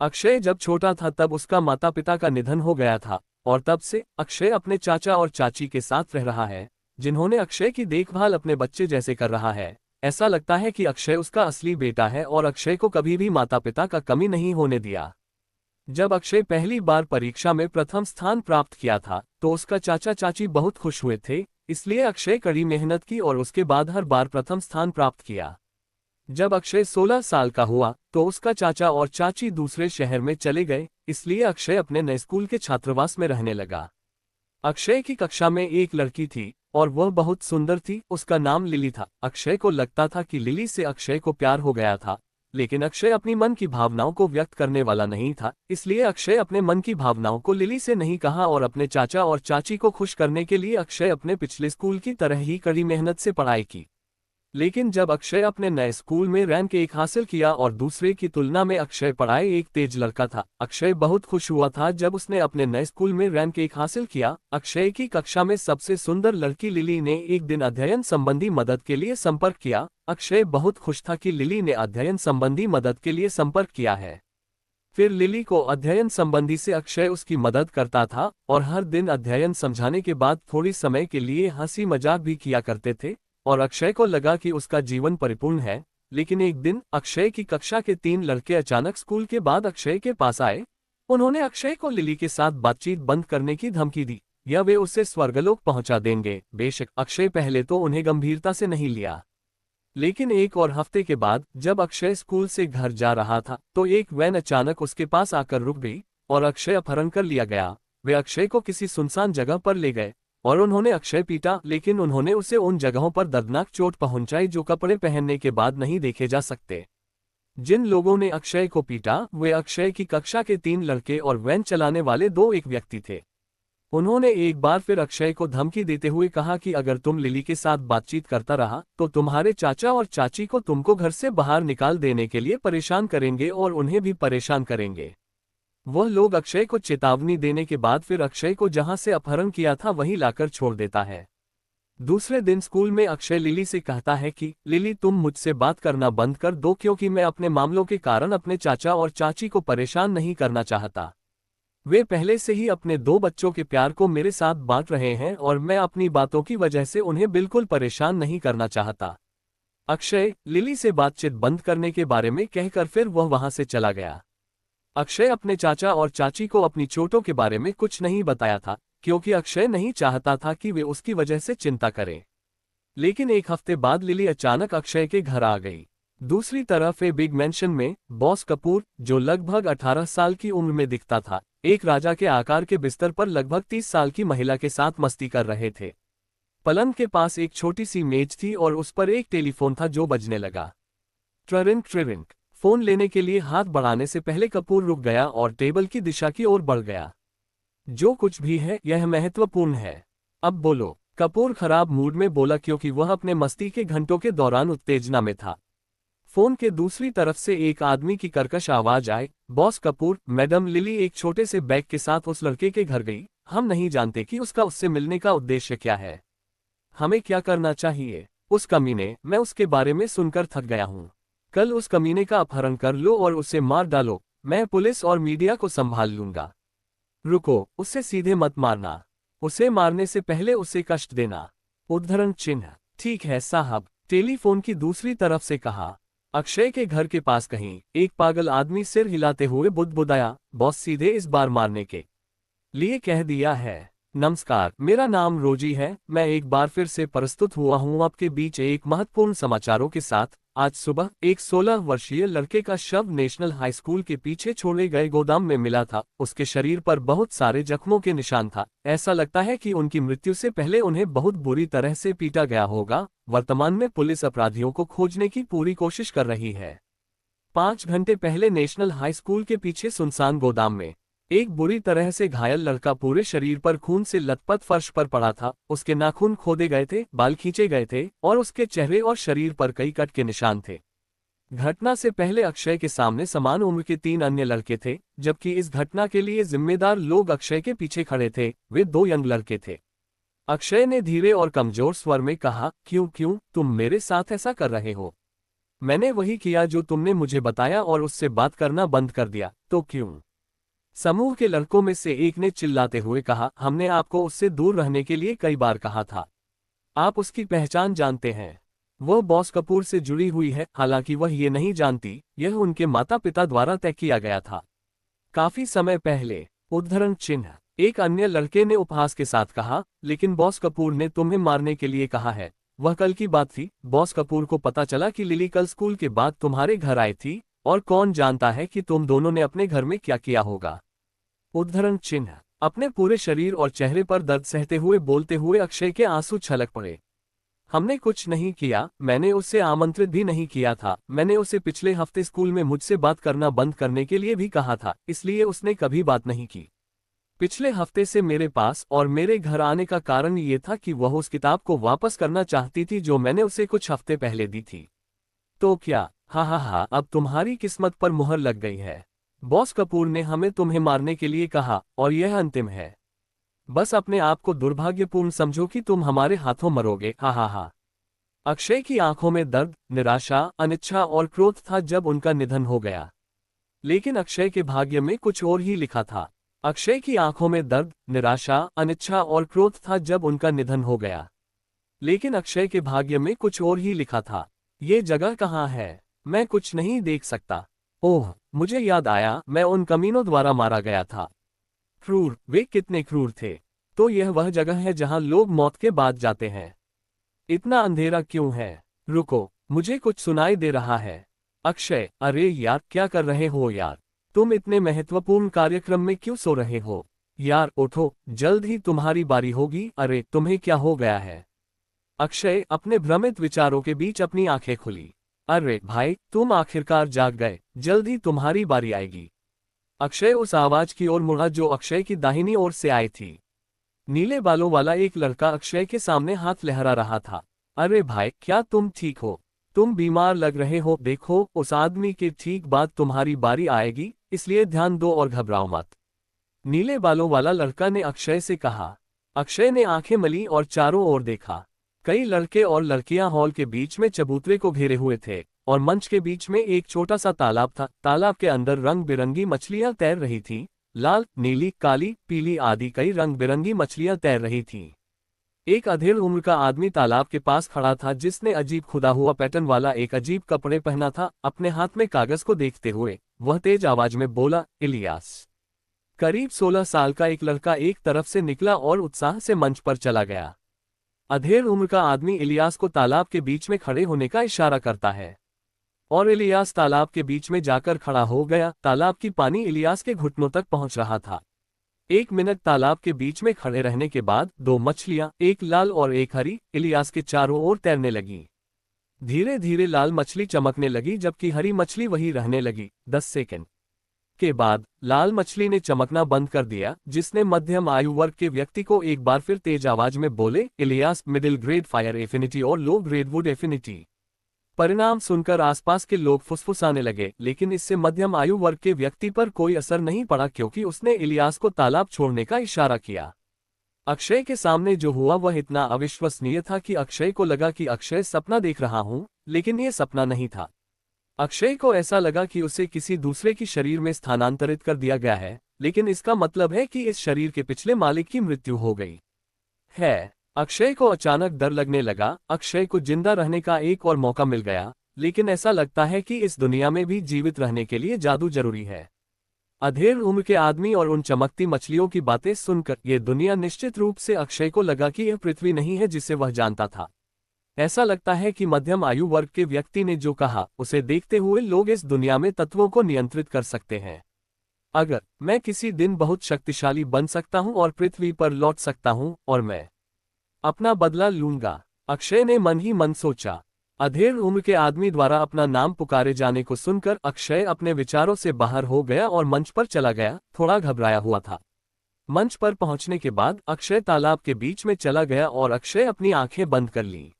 अक्षय जब छोटा था तब उसका माता पिता का निधन हो गया था और तब से अक्षय अपने चाचा और चाची के साथ रह रहा है, जिन्होंने अक्षय की देखभाल अपने बच्चे जैसे कर रहा है। ऐसा लगता है कि अक्षय उसका असली बेटा है और अक्षय को कभी भी माता पिता का कमी नहीं होने दिया। जब अक्षय पहली बार परीक्षा में प्रथम स्थान प्राप्त किया था तो उसका चाचा चाची बहुत खुश हुए थे, इसलिए अक्षय कड़ी मेहनत की और उसके बाद हर बार प्रथम स्थान प्राप्त किया। जब अक्षय 16 साल का हुआ तो उसका चाचा और चाची दूसरे शहर में चले गए, इसलिए अक्षय अपने नए स्कूल के छात्रावास में रहने लगा। अक्षय की कक्षा में एक लड़की थी और वह बहुत सुंदर थी। उसका नाम लिली था। अक्षय को लगता था कि लिली से अक्षय को प्यार हो गया था, लेकिन अक्षय अपनी मन की भावनाओं को व्यक्त करने वाला नहीं था, इसलिए अक्षय अपने मन की भावनाओं को लिली से नहीं कहा और अपने चाचा और चाची को खुश करने के लिए अक्षय अपने पिछले स्कूल की तरह ही कड़ी मेहनत से पढ़ाई की। लेकिन जब अक्षय अपने नए स्कूल में रैंक 1 हासिल किया और दूसरे की तुलना में अक्षय पढ़ाई एक तेज लड़का था, अक्षय बहुत खुश हुआ था जब उसने अपने नए स्कूल में रैंक 1 हासिल किया। अक्षय की कक्षा में सबसे सुंदर लड़की लिली ने एक दिन अध्ययन संबंधी मदद के लिए संपर्क किया। अक्षय बहुत खुश था कि लिली ने अध्ययन संबंधी मदद के लिए संपर्क किया है। फिर लिली को अध्ययन संबंधी से अक्षय उसकी मदद करता था और हर दिन अध्ययन समझाने के बाद थोड़ी समय के लिए हंसी मजाक भी किया करते थे और अक्षय को लगा कि उसका जीवन परिपूर्ण है। लेकिन एक दिन अक्षय की कक्षा के 3 लड़के अचानक स्कूल के बाद अक्षय के पास आए। उन्होंने अक्षय को लिली के साथ बातचीत बंद करने की धमकी दी या वे उसे स्वर्गलोक पहुंचा देंगे। बेशक अक्षय पहले तो उन्हें गंभीरता से नहीं लिया, लेकिन एक और हफ्ते के बाद जब अक्षय स्कूल से घर जा रहा था तो एक वैन अचानक उसके पास आकर रुक गई और अक्षय अपहरण कर लिया गया। वे अक्षय को किसी सुनसान जगह पर ले गए और उन्होंने अक्षय पीटा, लेकिन उन्होंने उसे उन जगहों पर दर्दनाक चोट पहुंचाई जो कपड़े पहनने के बाद नहीं देखे जा सकते। जिन लोगों ने अक्षय को पीटा वे अक्षय की कक्षा के 3 लड़के और वैन चलाने वाले एक व्यक्ति थे। उन्होंने एक बार फिर अक्षय को धमकी देते हुए कहा कि अगर तुम लिली के साथ बातचीत करता रहा तो तुम्हारे चाचा और चाची को तुमको घर से बाहर निकाल देने के लिए परेशान करेंगे और उन्हें भी परेशान करेंगे। वह लोग अक्षय को चेतावनी देने के बाद फिर अक्षय को जहां से अपहरण किया था वहीं लाकर छोड़ देता है। दूसरे दिन स्कूल में अक्षय लिली से कहता है कि लिली तुम मुझसे बात करना बंद कर दो, क्योंकि मैं अपने मामलों के कारण अपने चाचा और चाची को परेशान नहीं करना चाहता। वे पहले से ही अपने 2 बच्चों के प्यार को मेरे साथ बांट रहे हैं और मैं अपनी बातों की वजह से उन्हें बिल्कुल परेशान नहीं करना चाहता। अक्षय लिली से बातचीत बंद करने के बारे में कहकर फिर वह वहां से चला गया। अक्षय अपने चाचा और चाची को अपनी चोटों के बारे में कुछ नहीं बताया था, क्योंकि अक्षय नहीं चाहता था कि वे उसकी वजह से चिंता करें। लेकिन एक हफ्ते बाद लिली अचानक अक्षय के घर आ गई। दूसरी तरफ बिग मैंशन में बॉस कपूर, जो लगभग 18 साल की उम्र में दिखता था, एक राजा के आकार के बिस्तर पर लगभग 30 साल की महिला के साथ मस्ती कर रहे थे। पलंग के पास एक छोटी सी मेज थी और उस पर एक टेलीफोन था जो बजने लगा। ट्रिरिंक ट्रिरिंक। फोन लेने के लिए हाथ बढ़ाने से पहले कपूर रुक गया और टेबल की दिशा की ओर बढ़ गया। जो कुछ भी है यह महत्वपूर्ण है, अब बोलो, कपूर खराब मूड में बोला, क्योंकि वह अपने मस्ती के घंटों के दौरान उत्तेजना में था। फोन के दूसरी तरफ से एक आदमी की कर्कश आवाज आई, बॉस कपूर, मैडम लिली एक छोटे से बैग के साथ उस लड़के के घर गई। हम नहीं जानते कि उसका उससे मिलने का उद्देश्य क्या है। हमें क्या करना चाहिए? उस कमीने, मैं उसके बारे में सुनकर थक गया हूँ। कल उस कमीने का अपहरण कर लो और उसे मार डालो। मैं पुलिस और मीडिया को संभाल लूंगा। रुको, उसे सीधे मत मारना। उसे मारने से पहले उसे कष्ट देना। उद्धरण चिन्ह। ठीक है साहब, टेलीफोन की दूसरी तरफ से कहा। अक्षय के घर के पास कहीं एक पागल आदमी सिर हिलाते हुए बुदबुदाया, बॉस सीधे इस बार मारने के लिए कह दिया है। नमस्कार, मेरा नाम रोजी है। मैं एक बार फिर से प्रस्तुत हुआ हूँ आपके बीच एक महत्वपूर्ण समाचारों के साथ। आज सुबह एक 16 वर्षीय लड़के का शव नेशनल हाई स्कूल के पीछे छोड़े गए गोदाम में मिला था। उसके शरीर पर बहुत सारे जख्मों के निशान था। ऐसा लगता है कि उनकी मृत्यु से पहले उन्हें बहुत बुरी तरह से पीटा गया होगा। वर्तमान में पुलिस अपराधियों को खोजने की पूरी कोशिश कर रही है। 5 घंटे पहले नेशनल हाई स्कूल के पीछे सुनसान गोदाम में एक बुरी तरह से घायल लड़का पूरे शरीर पर खून से लथपथ फर्श पर पड़ा था। उसके नाखून खोदे गए थे, बाल खींचे गए थे और उसके चेहरे और शरीर पर कई कट के निशान थे। घटना से पहले अक्षय के सामने समान उम्र के 3 अन्य लड़के थे, जबकि इस घटना के लिए जिम्मेदार लोग अक्षय के पीछे खड़े थे। वे 2 यंग लड़के थे। अक्षय ने धीरे और कमजोर स्वर में कहा, क्यों तुम मेरे साथ ऐसा कर रहे हो? मैंने वही किया जो तुमने मुझे बताया और उससे बात करना बंद कर दिया, तो क्यों? समूह के लड़कों में से एक ने चिल्लाते हुए कहा, हमने आपको उससे दूर रहने के लिए कई बार कहा था। आप उसकी पहचान जानते हैं। वह बॉस कपूर से जुड़ी हुई है, हालांकि वह ये नहीं जानती, यह उनके माता पिता द्वारा तय किया गया था। काफी समय पहले। उद्धरण चिन्ह। एक अन्य लड़के ने उपहास के साथ कहा, लेकिन बॉस कपूर ने तुम्हें मारने के लिए कहा है। वह कल की बात थी। बॉस कपूर को पता चला कि लिली कल स्कूल के बाद तुम्हारे घर आई थी, और कौन जानता है कि तुम दोनों ने अपने घर में क्या किया होगा। उद्धरण चिन्ह। अपने पूरे शरीर और चेहरे पर दर्द सहते हुए बोलते हुए अक्षय के आंसू छलक पड़े। हमने कुछ नहीं किया, मैंने उसे आमंत्रित भी नहीं किया था। मैंने उसे पिछले हफ्ते स्कूल में मुझसे बात करना बंद करने के लिए भी कहा था, इसलिए उसने कभी बात नहीं की। पिछले हफ्ते से मेरे पास और मेरे घर आने का कारण ये था कि वह उस किताब को वापस करना चाहती थी जो मैंने उसे कुछ हफ्ते पहले दी थी। तो क्या? हा हा हा, अब तुम्हारी किस्मत पर मुहर लग गई है। बॉस कपूर ने हमें तुम्हें मारने के लिए कहा, और यह अंतिम है। बस अपने आप को दुर्भाग्यपूर्ण समझो कि तुम हमारे हाथों मरोगे। हा हा हा। अक्षय की आंखों में दर्द, निराशा, अनिच्छा और क्रोध था जब उनका निधन हो गया। लेकिन अक्षय के भाग्य में कुछ और ही लिखा था। अक्षय की आंखों में दर्द, निराशा, अनिच्छा और क्रोध था जब उनका निधन हो गया। लेकिन अक्षय के भाग्य में कुछ और ही लिखा था। ये जगह कहाँ है? मैं कुछ नहीं देख सकता। ओह, मुझे याद आया, मैं उन कमीनों द्वारा मारा गया था। क्रूर, वे कितने क्रूर थे। तो यह वह जगह है जहां लोग मौत के बाद जाते हैं। इतना अंधेरा क्यों है? रुको, मुझे कुछ सुनाई दे रहा है। अक्षय, अरे यार, क्या कर रहे हो यार? तुम इतने महत्वपूर्ण कार्यक्रम में क्यों सो रहे हो? यार उठो, जल्द ही तुम्हारी बारी होगी। अरे तुम्हें क्या हो गया है? अक्षय अपने भ्रमित विचारों के बीच अपनी आंखें खुली। अरे भाई, तुम आखिरकार जाग गए, जल्द ही तुम्हारी बारी आएगी। अक्षय उस आवाज की ओर मुड़ा जो अक्षय की दाहिनी ओर से आई थी। नीले बालों वाला एक लड़का अक्षय के सामने हाथ लहरा रहा था। अरे भाई, क्या तुम ठीक हो? तुम बीमार लग रहे हो। देखो, उस आदमी के ठीक बाद तुम्हारी बारी आएगी, इसलिए ध्यान दो और घबराओ मत। नीले बालों वाला लड़का ने अक्षय से कहा। अक्षय ने आंखें मली और चारों ओर देखा। कई लड़के और लड़कियां हॉल के बीच में चबूतरे को घेरे हुए थे, और मंच के बीच में एक छोटा सा तालाब था। तालाब के अंदर रंग बिरंगी मछलियां तैर रही थीं। लाल, नीली, काली, पीली आदि कई रंग बिरंगी मछलियां तैर रही थीं। एक अधेड़ उम्र का आदमी तालाब के पास खड़ा था जिसने अजीब खुदा हुआ पैटर्न वाला एक अजीब कपड़े पहना था। अपने हाथ में कागज को देखते हुए वह तेज आवाज में बोला, इलियास। करीब 16 साल का एक लड़का एक तरफ से निकला और उत्साह से मंच पर चला गया। अधेड़ उम्र का आदमी इलियास को तालाब के बीच में खड़े होने का इशारा करता है, और इलियास तालाब के बीच में जाकर खड़ा हो गया। तालाब की पानी इलियास के घुटनों तक पहुंच रहा था। 1 मिनट तालाब के बीच में खड़े रहने के बाद दो मछलियां, एक लाल और एक हरी, इलियास के चारों ओर तैरने लगी। धीरे धीरे लाल मछली चमकने लगी जबकि हरी मछली वही रहने लगी। 10 सेकंड के बाद लाल मछली ने चमकना बंद कर दिया, जिसने मध्यम आयु वर्ग के व्यक्ति को एक बार फिर तेज आवाज में बोले, Ilyas, middle grade fire affinity और लो ग्रेड वुड एफिनिटी। परिणाम सुनकर आसपास के लोग फुसफुसाने लगे, लेकिन इससे मध्यम आयु वर्ग के व्यक्ति पर कोई असर नहीं पड़ा क्योंकि उसने इलियास को तालाब छोड़ने का इशारा किया। अक्षय के सामने जो हुआ वह इतना अविश्वसनीय था कि अक्षय को लगा कि अक्षय सपना देख रहा हूं, लेकिन यह सपना नहीं था। अक्षय को ऐसा लगा कि उसे किसी दूसरे की शरीर में स्थानांतरित कर दिया गया है, लेकिन इसका मतलब है कि इस शरीर के पिछले मालिक की मृत्यु हो गई है। अक्षय को अचानक डर लगने लगा। अक्षय को जिंदा रहने का एक और मौका मिल गया, लेकिन ऐसा लगता है कि इस दुनिया में भी जीवित रहने के लिए जादू जरूरी है। अधेड़ उम्र के आदमी और उन चमकती मछलियों की बातें सुनकर यह दुनिया निश्चित रूप से अक्षय को लगा कि यह पृथ्वी नहीं है जिसे वह जानता था। ऐसा लगता है कि मध्यम आयु वर्ग के व्यक्ति ने जो कहा उसे देखते हुए लोग इस दुनिया में तत्वों को नियंत्रित कर सकते हैं। अगर मैं किसी दिन बहुत शक्तिशाली बन सकता हूं और पृथ्वी पर लौट सकता हूं, और मैं अपना बदला लूंगा, अक्षय ने मन ही मन सोचा। अधेड़ उम्र के आदमी द्वारा अपना नाम पुकारे जाने को सुनकर अक्षय अपने विचारों से बाहर हो गया और मंच पर चला गया। थोड़ा घबराया हुआ था। मंच पर पहुंचने के बाद अक्षय तालाब के बीच में चला गया और अक्षय अपनी आंखें बंद कर ली।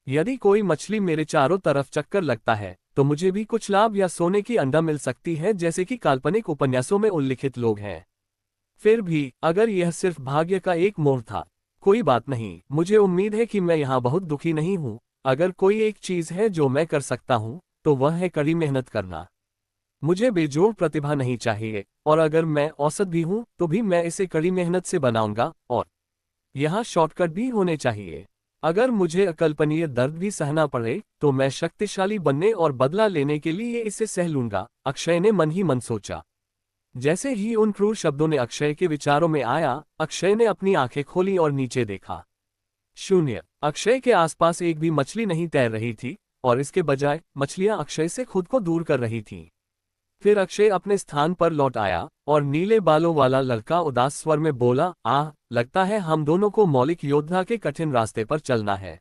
यदि कोई मछली मेरे चारों तरफ चक्कर लगता है तो मुझे भी कुछ लाभ या सोने की अंडा मिल सकती है, जैसे कि काल्पनिक उपन्यासों में उल्लिखित लोग हैं। फिर भी अगर यह सिर्फ भाग्य का एक मोड़ था, कोई बात नहीं। मुझे उम्मीद है कि मैं यहाँ बहुत दुखी नहीं हूँ। अगर कोई एक चीज है जो मैं कर सकता हूँ, तो वह है कड़ी मेहनत करना। मुझे बेजोड़ प्रतिभा नहीं चाहिए, और अगर मैं औसत भी हूं तो भी मैं इसे कड़ी मेहनत से बनाऊंगा, और यहाँ शॉर्टकट भी होने चाहिए। अगर मुझे अकल्पनीय दर्द भी सहना पड़े तो मैं शक्तिशाली बनने और बदला लेने के लिए इसे सह लूंगा, अक्षय ने मन ही मन सोचा। जैसे ही उन क्रूर शब्दों ने अक्षय के विचारों में आया, अक्षय ने अपनी आंखें खोली और नीचे देखा। शून्य। अक्षय के आसपास एक भी मछली नहीं तैर रही थी, और इसके बजाय मछलियां अक्षय से खुद को दूर कर रही थीं। फिर अक्षय अपने स्थान पर लौट आया, और नीले बालों वाला लड़का उदास स्वर में बोला, आह, लगता है हम दोनों को मौलिक योद्धा के कठिन रास्ते पर चलना है।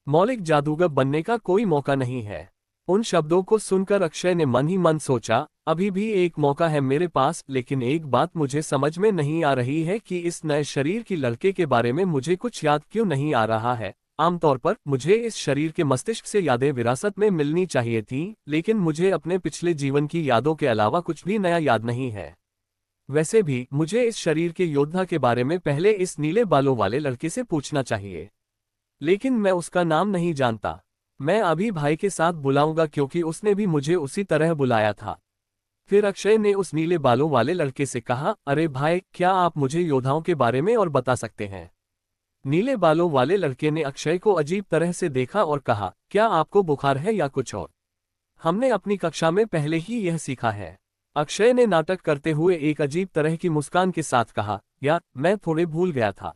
मौलिक जादूगर बनने का कोई मौका नहीं है। उन शब्दों को सुनकर अक्षय ने मन ही मन सोचा, अभी भी एक मौका है मेरे पास, लेकिन एक बात मुझे समझ में नहीं आ रही है कि इस नए शरीर की लड़के के बारे में मुझे कुछ याद क्यों नहीं आ रहा है। आमतौर पर मुझे इस शरीर के मस्तिष्क से यादें विरासत में मिलनी चाहिए थीं, लेकिन मुझे अपने पिछले जीवन की यादों के अलावा कुछ भी नया याद नहीं है। वैसे भी मुझे इस शरीर के योद्धा के बारे में पहले इस नीले बालों वाले लड़के से पूछना चाहिए, लेकिन मैं उसका नाम नहीं जानता। मैं अभी भाई के साथ बुलाऊंगा क्योंकि उसने भी मुझे उसी तरह बुलाया था। फिर अक्षय ने उस नीले बालों वाले लड़के से कहा, अरे भाई, क्या आप मुझे योद्धाओं के बारे में और बता सकते हैं? नीले बालों वाले लड़के ने अक्षय को अजीब तरह से देखा और कहा, क्या आपको बुखार है या कुछ और? हमने अपनी कक्षा में पहले ही यह सीखा है। अक्षय ने नाटक करते हुए एक अजीब तरह की मुस्कान के साथ कहा, यार, मैं थोड़े भूल गया था।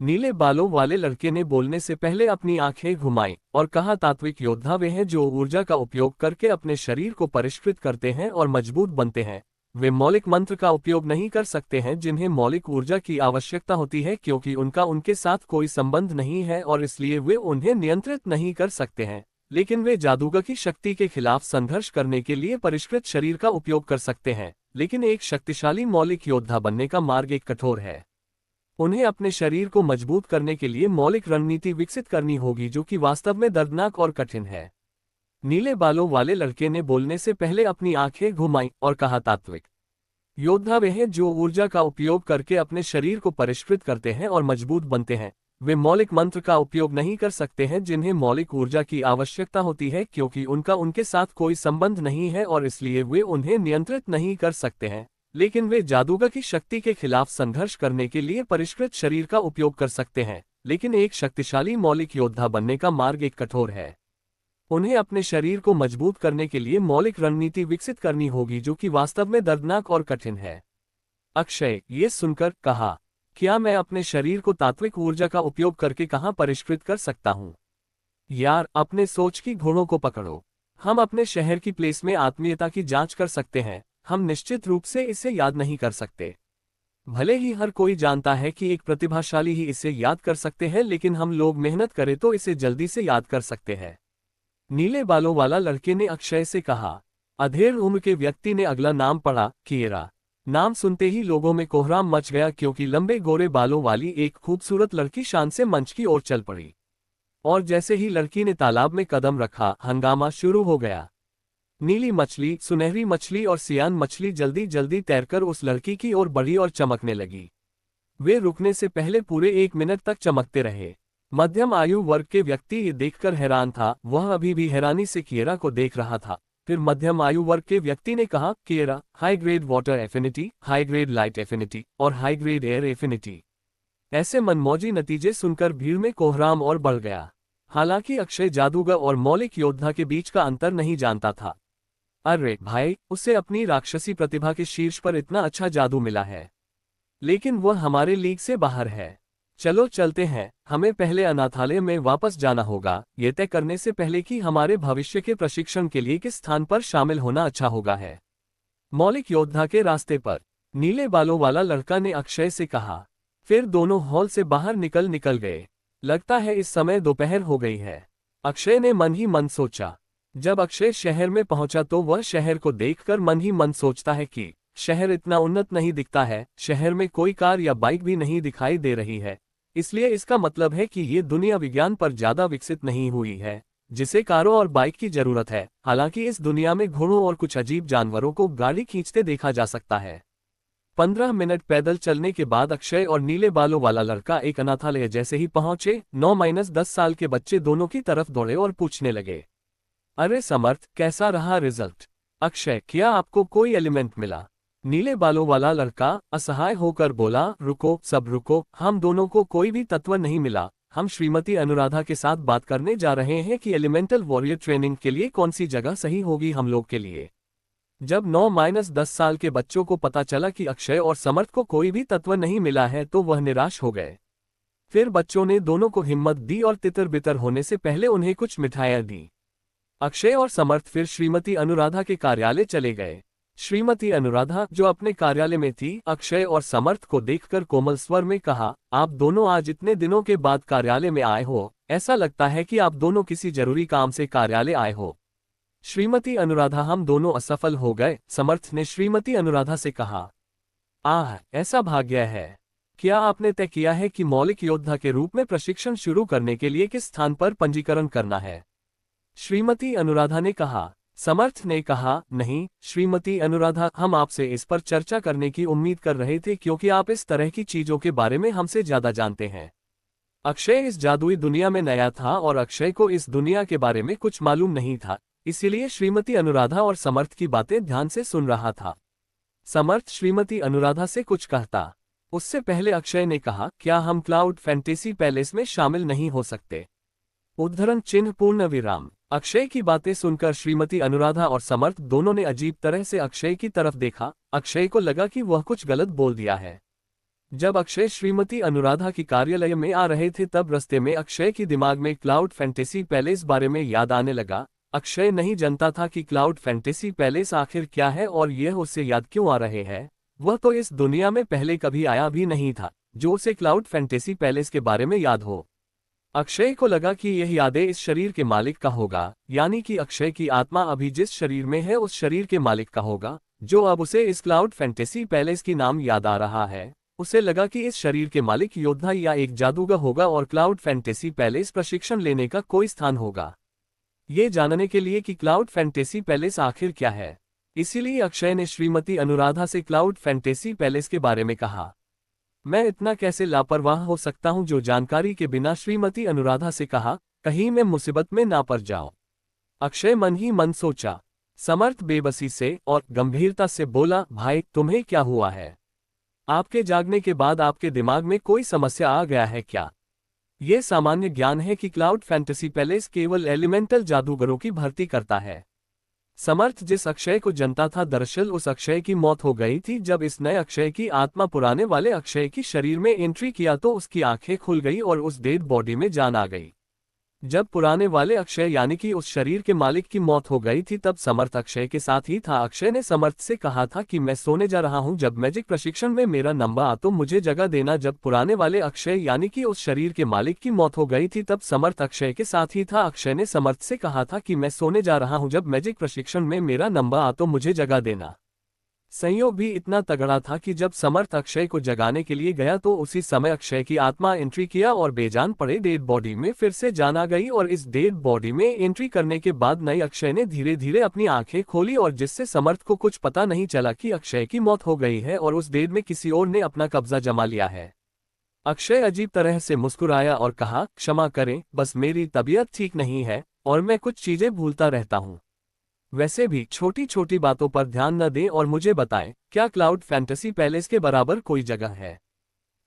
नीले बालों वाले लड़के ने बोलने से पहले अपनी आंखें घुमाई और कहा, तात्विक योद्धा वे हैं जो ऊर्जा का उपयोग करके अपने शरीर को परिष्कृत करते हैं और मजबूत बनते हैं। वे मौलिक मंत्र का उपयोग नहीं कर सकते हैं जिन्हें मौलिक ऊर्जा की आवश्यकता होती है, क्योंकि उनका उनके साथ कोई संबंध नहीं है और इसलिए वे उन्हें नियंत्रित नहीं कर सकते हैं। लेकिन वे जादूगर की शक्ति के खिलाफ संघर्ष करने के लिए परिष्कृत शरीर का उपयोग कर सकते हैं। लेकिन एक शक्तिशाली मौलिक योद्धा बनने का मार्ग एक कठोर है। उन्हें अपने शरीर को मजबूत करने के लिए मौलिक रणनीति विकसित करनी होगी, जो कि वास्तव में दर्दनाक और कठिन है। नीले बालों वाले लड़के ने बोलने से पहले अपनी आंखें घुमाई और कहा, तात्विक योद्धा वे हैं जो ऊर्जा का उपयोग करके अपने शरीर को परिष्कृत करते हैं और मजबूत बनते हैं। वे मौलिक मंत्र का उपयोग नहीं कर सकते हैं जिन्हें मौलिक ऊर्जा की आवश्यकता होती है, क्योंकि उनका उनके साथ कोई संबंध नहीं है और इसलिए वे उन्हें नियंत्रित नहीं कर सकते हैं। लेकिन वे जादूगर की शक्ति के खिलाफ संघर्ष करने के लिए परिष्कृत शरीर का उपयोग कर सकते हैं। लेकिन एक शक्तिशाली मौलिक योद्धा बनने का मार्ग एक कठोर है। उन्हें अपने शरीर को मजबूत करने के लिए मौलिक रणनीति विकसित करनी होगी, जो कि वास्तव में दर्दनाक और कठिन है। अक्षय ये सुनकर कहा, क्या मैं अपने शरीर को तात्विक ऊर्जा का उपयोग करके कहाँ परिष्कृत कर सकता हूँ? यार, अपने सोच की घोड़ों को पकड़ो। हम अपने शहर की प्लेस में आत्मीयता की जांच कर सकते हैं, हम निश्चित रूप से इसे याद नहीं कर सकते। भले ही हर कोई जानता है कि एक प्रतिभाशाली ही इसे याद कर सकते हैं, लेकिन हम लोग मेहनत करें तो इसे जल्दी से याद कर सकते हैं। नीले बालों वाला लड़के ने अक्षय से कहा। अधेड़ उम्र के व्यक्ति ने अगला नाम पढ़ा, किएरा। नाम सुनते ही लोगों में कोहराम मच गया, क्योंकि लंबे गोरे बालों वाली एक खूबसूरत लड़की शान से मंच की ओर चल पड़ी। और जैसे ही लड़की ने तालाब में कदम रखा, हंगामा शुरू हो गया। नीली मछली, सुनहरी मछली और सियान मछली जल्दी जल्दी तैरकर उस लड़की की ओर बढ़ी और चमकने लगी। वे रुकने से पहले पूरे 1 मिनट तक चमकते रहे। मध्यम आयु वर्ग के व्यक्ति ये देखकर हैरान था, वह अभी भी हैरानी से किएरा को देख रहा था। फिर मध्यम आयु वर्ग के व्यक्ति ने कहा, Kiera, high grade water affinity, high grade light affinity और हाई ग्रेड एयर एफिनिटी। ऐसे मनमौजी नतीजे सुनकर भीड़ में कोहराम और बढ़ गया। हालांकि अक्षय जादूगर और मौलिक योद्धा के बीच का अंतर नहीं जानता था। अरे भाई, उसे अपनी राक्षसी प्रतिभा के शीर्ष पर इतना अच्छा जादू मिला है, लेकिन वह हमारे लीग से बाहर है। चलो चलते हैं, हमें पहले अनाथालय में वापस जाना होगा, ये तय करने से पहले कि हमारे भविष्य के प्रशिक्षण के लिए किस स्थान पर शामिल होना अच्छा होगा है। मौलिक योद्धा के रास्ते पर, नीले बालों वाला लड़का ने अक्षय से कहा। फिर दोनों हॉल से बाहर निकल गए। लगता है इस समय दोपहर हो गई है, अक्षय ने मन ही मन सोचा। जब अक्षय शहर में पहुंचा तो वह शहर को देखकर मन ही मन सोचता है कि शहर इतना उन्नत नहीं दिखता है, शहर में कोई कार या बाइक भी नहीं दिखाई दे रही है। इसलिए इसका मतलब है कि ये दुनिया विज्ञान पर ज्यादा विकसित नहीं हुई है, जिसे कारों और बाइक की जरूरत है। हालांकि इस दुनिया में घोड़ों और कुछ अजीब जानवरों को गाड़ी खींचते देखा जा सकता है। 15 मिनट पैदल चलने के बाद अक्षय और नीले बालों वाला लड़का एक अनाथालय जैसे ही पहुंचे, 9-10 साल के बच्चे दोनों की तरफ दौड़े और पूछने लगे, अरे समर्थ, कैसा रहा रिजल्ट? अक्षय, क्या आपको कोई एलिमेंट मिला? नीले बालों वाला लड़का असहाय होकर बोला, रुको, सब रुको, हम दोनों को कोई भी तत्व नहीं मिला। हम श्रीमती अनुराधा के साथ बात करने जा रहे हैं कि एलिमेंटल वॉरियर ट्रेनिंग के लिए कौन सी जगह सही होगी हम लोग के लिए। जब 9-10 साल के बच्चों को पता चला कि अक्षय और समर्थ को कोई भी तत्व नहीं मिला है तो वह निराश हो गए। फिर बच्चों ने दोनों को हिम्मत दी और तितर बितर होने से पहले उन्हें कुछ मिठाइयां दी। अक्षय और समर्थ फिर श्रीमती अनुराधा के कार्यालय चले गए। श्रीमती अनुराधा, जो अपने कार्यालय में थी, अक्षय और समर्थ को देखकर कोमल स्वर में कहा, आप दोनों आज इतने दिनों के बाद कार्यालय में आए हो, ऐसा लगता है कि आप दोनों किसी जरूरी काम से कार्यालय आए हो। श्रीमती अनुराधा, हम दोनों असफल हो गए, समर्थ ने श्रीमती अनुराधा से कहा। आह, ऐसा भाग्य है। क्या आपने तय किया है कि मौलिक योद्धा के रूप में प्रशिक्षण शुरू करने के लिए किस स्थान पर पंजीकरण करना है? श्रीमती अनुराधा ने कहा। समर्थ ने कहा, नहीं श्रीमती अनुराधा, हम आपसे इस पर चर्चा करने की उम्मीद कर रहे थे क्योंकि आप इस तरह की चीजों के बारे में हमसे ज्यादा जानते हैं। अक्षय इस जादुई दुनिया में नया था और अक्षय को इस दुनिया के बारे में कुछ मालूम नहीं था, इसीलिए श्रीमती अनुराधा और समर्थ की बातें ध्यान से सुन रहा था। समर्थ श्रीमती अनुराधा से कुछ कहता उससे पहले अक्षय ने कहा, क्या हम क्लाउड फैंटेसी पैलेस में शामिल नहीं हो सकते? उद्धरण चिन्ह पूर्ण विराम। अक्षय की बातें सुनकर श्रीमती अनुराधा और समर्थ दोनों ने अजीब तरह से अक्षय की तरफ देखा। अक्षय को लगा कि वह कुछ गलत बोल दिया है। जब अक्षय श्रीमती अनुराधा की कार्यालय में आ रहे थे तब रास्ते में अक्षय की दिमाग में क्लाउड फैंटेसी पैलेस बारे में याद आने लगा। अक्षय नहीं जानता था कि क्लाउड फैंटेसी पैलेस आखिर क्या है और यह उसे याद क्यों आ रहे हैं। वह तो इस दुनिया में पहले कभी आया भी नहीं था जो उसे क्लाउड फैंटेसी पैलेस के बारे में याद हो। अक्षय को लगा कि यह यादें इस शरीर के मालिक का होगा, यानी कि अक्षय की आत्मा अभी जिस शरीर में है उस शरीर के मालिक का होगा, जो अब उसे इस क्लाउड फैंटेसी पैलेस की नाम याद आ रहा है। उसे लगा कि इस शरीर के मालिक योद्धा या एक जादूगर होगा और क्लाउड फैंटेसी पैलेस प्रशिक्षण लेने का कोई स्थान होगा। ये जानने के लिए कि क्लाउड फैंटेसी पैलेस आखिर क्या है, इसीलिए अक्षय ने श्रीमती अनुराधा से क्लाउड फैंटेसी पैलेस के बारे में कहा। मैं इतना कैसे लापरवाह हो सकता हूं जो जानकारी के बिना, श्रीमती अनुराधा से कहा, कहीं मैं मुसीबत में ना पड़ जाऊं। अक्षय मन ही मन सोचा। समर्थ बेबसी से और गंभीरता से बोला, भाई तुम्हें क्या हुआ है? आपके जागने के बाद आपके दिमाग में कोई समस्या आ गया है क्या? यह सामान्य ज्ञान है कि क्लाउड फैंटेसी पैलेस केवल एलिमेंटल जादूगरों की भर्ती करता है। समर्थ जिस अक्षय को जनता था, दरअसल उस अक्षय की मौत हो गई थी। जब इस नए अक्षय की आत्मा पुराने वाले अक्षय की शरीर में एंट्री किया तो उसकी आंखें खुल गई और उस डेड बॉडी में जान आ गई। जब पुराने वाले अक्षय यानी कि उस शरीर के मालिक की मौत हो गई थी तब समर्थ अक्षय के साथ ही था। अक्षय ने समर्थ से कहा था कि मैं सोने जा रहा हूं, जब मैजिक प्रशिक्षण में मेरा नंबर आ तो मुझे जगह देना। जब पुराने वाले अक्षय यानी कि उस शरीर के मालिक की मौत हो गई थी तब समर्थ अक्षय के साथ ही था। अक्षय ने समर्थ से कहा था कि मैं सोने जा रहा हूं, जब मैजिक प्रशिक्षण में मेरा नंबर आ तो मुझे जगह देना। संयोग भी इतना तगड़ा था कि जब समर्थ अक्षय को जगाने के लिए गया तो उसी समय अक्षय की आत्मा एंट्री किया और बेजान पड़े डेड बॉडी में फिर से जान आ गई। और इस डेड बॉडी में एंट्री करने के बाद नए अक्षय ने धीरे धीरे अपनी आंखें खोली और जिससे समर्थ को कुछ पता नहीं चला कि अक्षय की मौत हो गई है और उस डेड में किसी और ने अपना कब्जा जमा लिया है। अक्षय अजीब तरह से मुस्कुराया और कहा, क्षमा करें, बस मेरी तबीयत ठीक नहीं है और मैं कुछ चीजें भूलता रहता हूँ। वैसे भी छोटी छोटी बातों पर ध्यान न दें और मुझे बताएं, क्या क्लाउड फैंटेसी पैलेस के बराबर कोई जगह है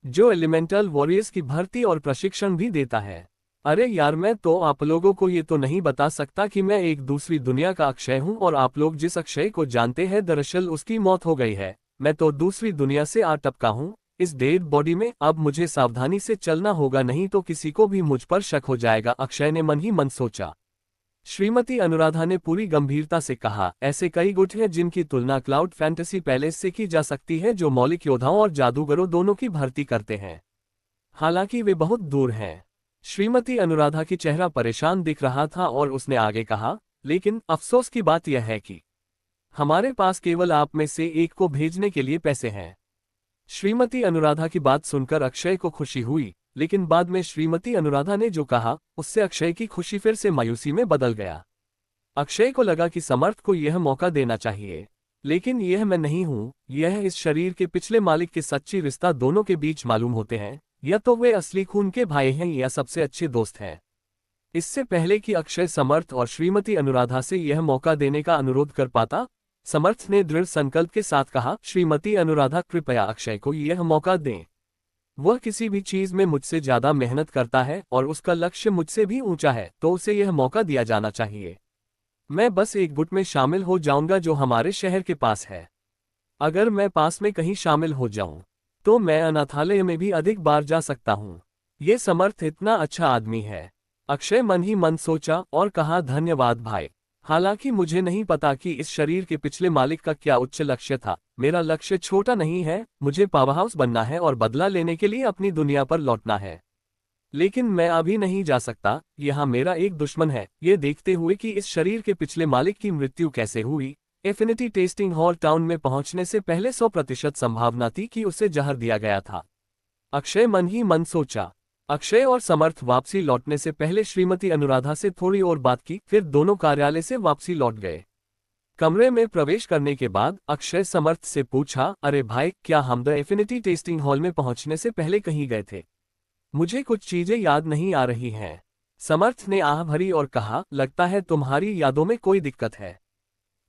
जो एलिमेंटल वॉरियर्स की भर्ती और प्रशिक्षण भी देता है? अरे यार, मैं तो आप लोगों को ये तो नहीं बता सकता कि मैं एक दूसरी दुनिया का अक्षय हूँ और आप लोग जिस अक्षय को जानते हैं दरअसल उसकी मौत हो गई है। मैं तो दूसरी दुनिया से आ टपका हूँ इस डेड बॉडी में। अब मुझे सावधानी से चलना होगा, नहीं तो किसी को भी मुझ पर शक हो जाएगा, अक्षय ने मन ही मन सोचा। श्रीमती अनुराधा ने पूरी गंभीरता से कहा, ऐसे कई गुट हैं जिनकी तुलना क्लाउड फैंटेसी पैलेस से की जा सकती है, जो मौलिक योद्धाओं और जादूगरों दोनों की भर्ती करते हैं। हालांकि वे बहुत दूर हैं। श्रीमती अनुराधा की चेहरा परेशान दिख रहा था और उसने आगे कहा, लेकिन अफसोस की बात यह है कि हमारे पास केवल आप में से एक को भेजने के लिए पैसे हैं। श्रीमती अनुराधा की बात सुनकर अक्षय को खुशी हुई, लेकिन बाद में श्रीमती अनुराधा ने जो कहा उससे अक्षय की खुशी फिर से मायूसी में बदल गया। अक्षय को लगा कि समर्थ को यह मौका देना चाहिए, लेकिन यह मैं नहीं हूं, यह इस शरीर के पिछले मालिक के सच्ची रिश्ता दोनों के बीच मालूम होते हैं, या तो वे असली खून के भाई हैं या सबसे अच्छे दोस्त हैं। इससे पहले कि अक्षय समर्थ और श्रीमती अनुराधा से यह मौका देने का अनुरोध कर पाता, समर्थ ने दृढ़ संकल्प के साथ कहा, श्रीमती अनुराधा कृपया अक्षय को यह मौका दें। वह किसी भी चीज में मुझसे ज्यादा मेहनत करता है और उसका लक्ष्य मुझसे भी ऊंचा है, तो उसे यह मौका दिया जाना चाहिए। मैं बस एक गुट में शामिल हो जाऊंगा जो हमारे शहर के पास है। अगर मैं पास में कहीं शामिल हो जाऊं तो मैं अनाथालय में भी अधिक बार जा सकता हूं। ये समर्थ इतना अच्छा आदमी है। अक्षय मन ही मन सोचा और कहा, धन्यवाद भाई। हालांकि मुझे नहीं पता कि इस शरीर के पिछले मालिक का क्या उच्च लक्ष्य था। मेरा लक्ष्य छोटा नहीं है, मुझे पावर हाउस बनना है और बदला लेने के लिए अपनी दुनिया पर लौटना है। लेकिन मैं अभी नहीं जा सकता, यहाँ मेरा एक दुश्मन है। ये देखते हुए कि इस शरीर के पिछले मालिक की मृत्यु कैसे हुई, एफिनिटी टेस्टिंग हॉल टाउन में पहुंचने से पहले 100% संभावना थी कि उसे जहर दिया गया था। अक्षय मन ही मन सोचा। अक्षय और समर्थ वापसी लौटने से पहले श्रीमती अनुराधा से थोड़ी और बात की, फिर दोनों कार्यालय से वापसी लौट गए। कमरे में प्रवेश करने के बाद अक्षय समर्थ से पूछा, अरे भाई, क्या हम द एफिनिटी टेस्टिंग हॉल में पहुंचने से पहले कहीं गए थे? मुझे कुछ चीजें याद नहीं आ रही हैं। समर्थ ने आह भरी और कहा, लगता है तुम्हारी यादों में कोई दिक्कत है।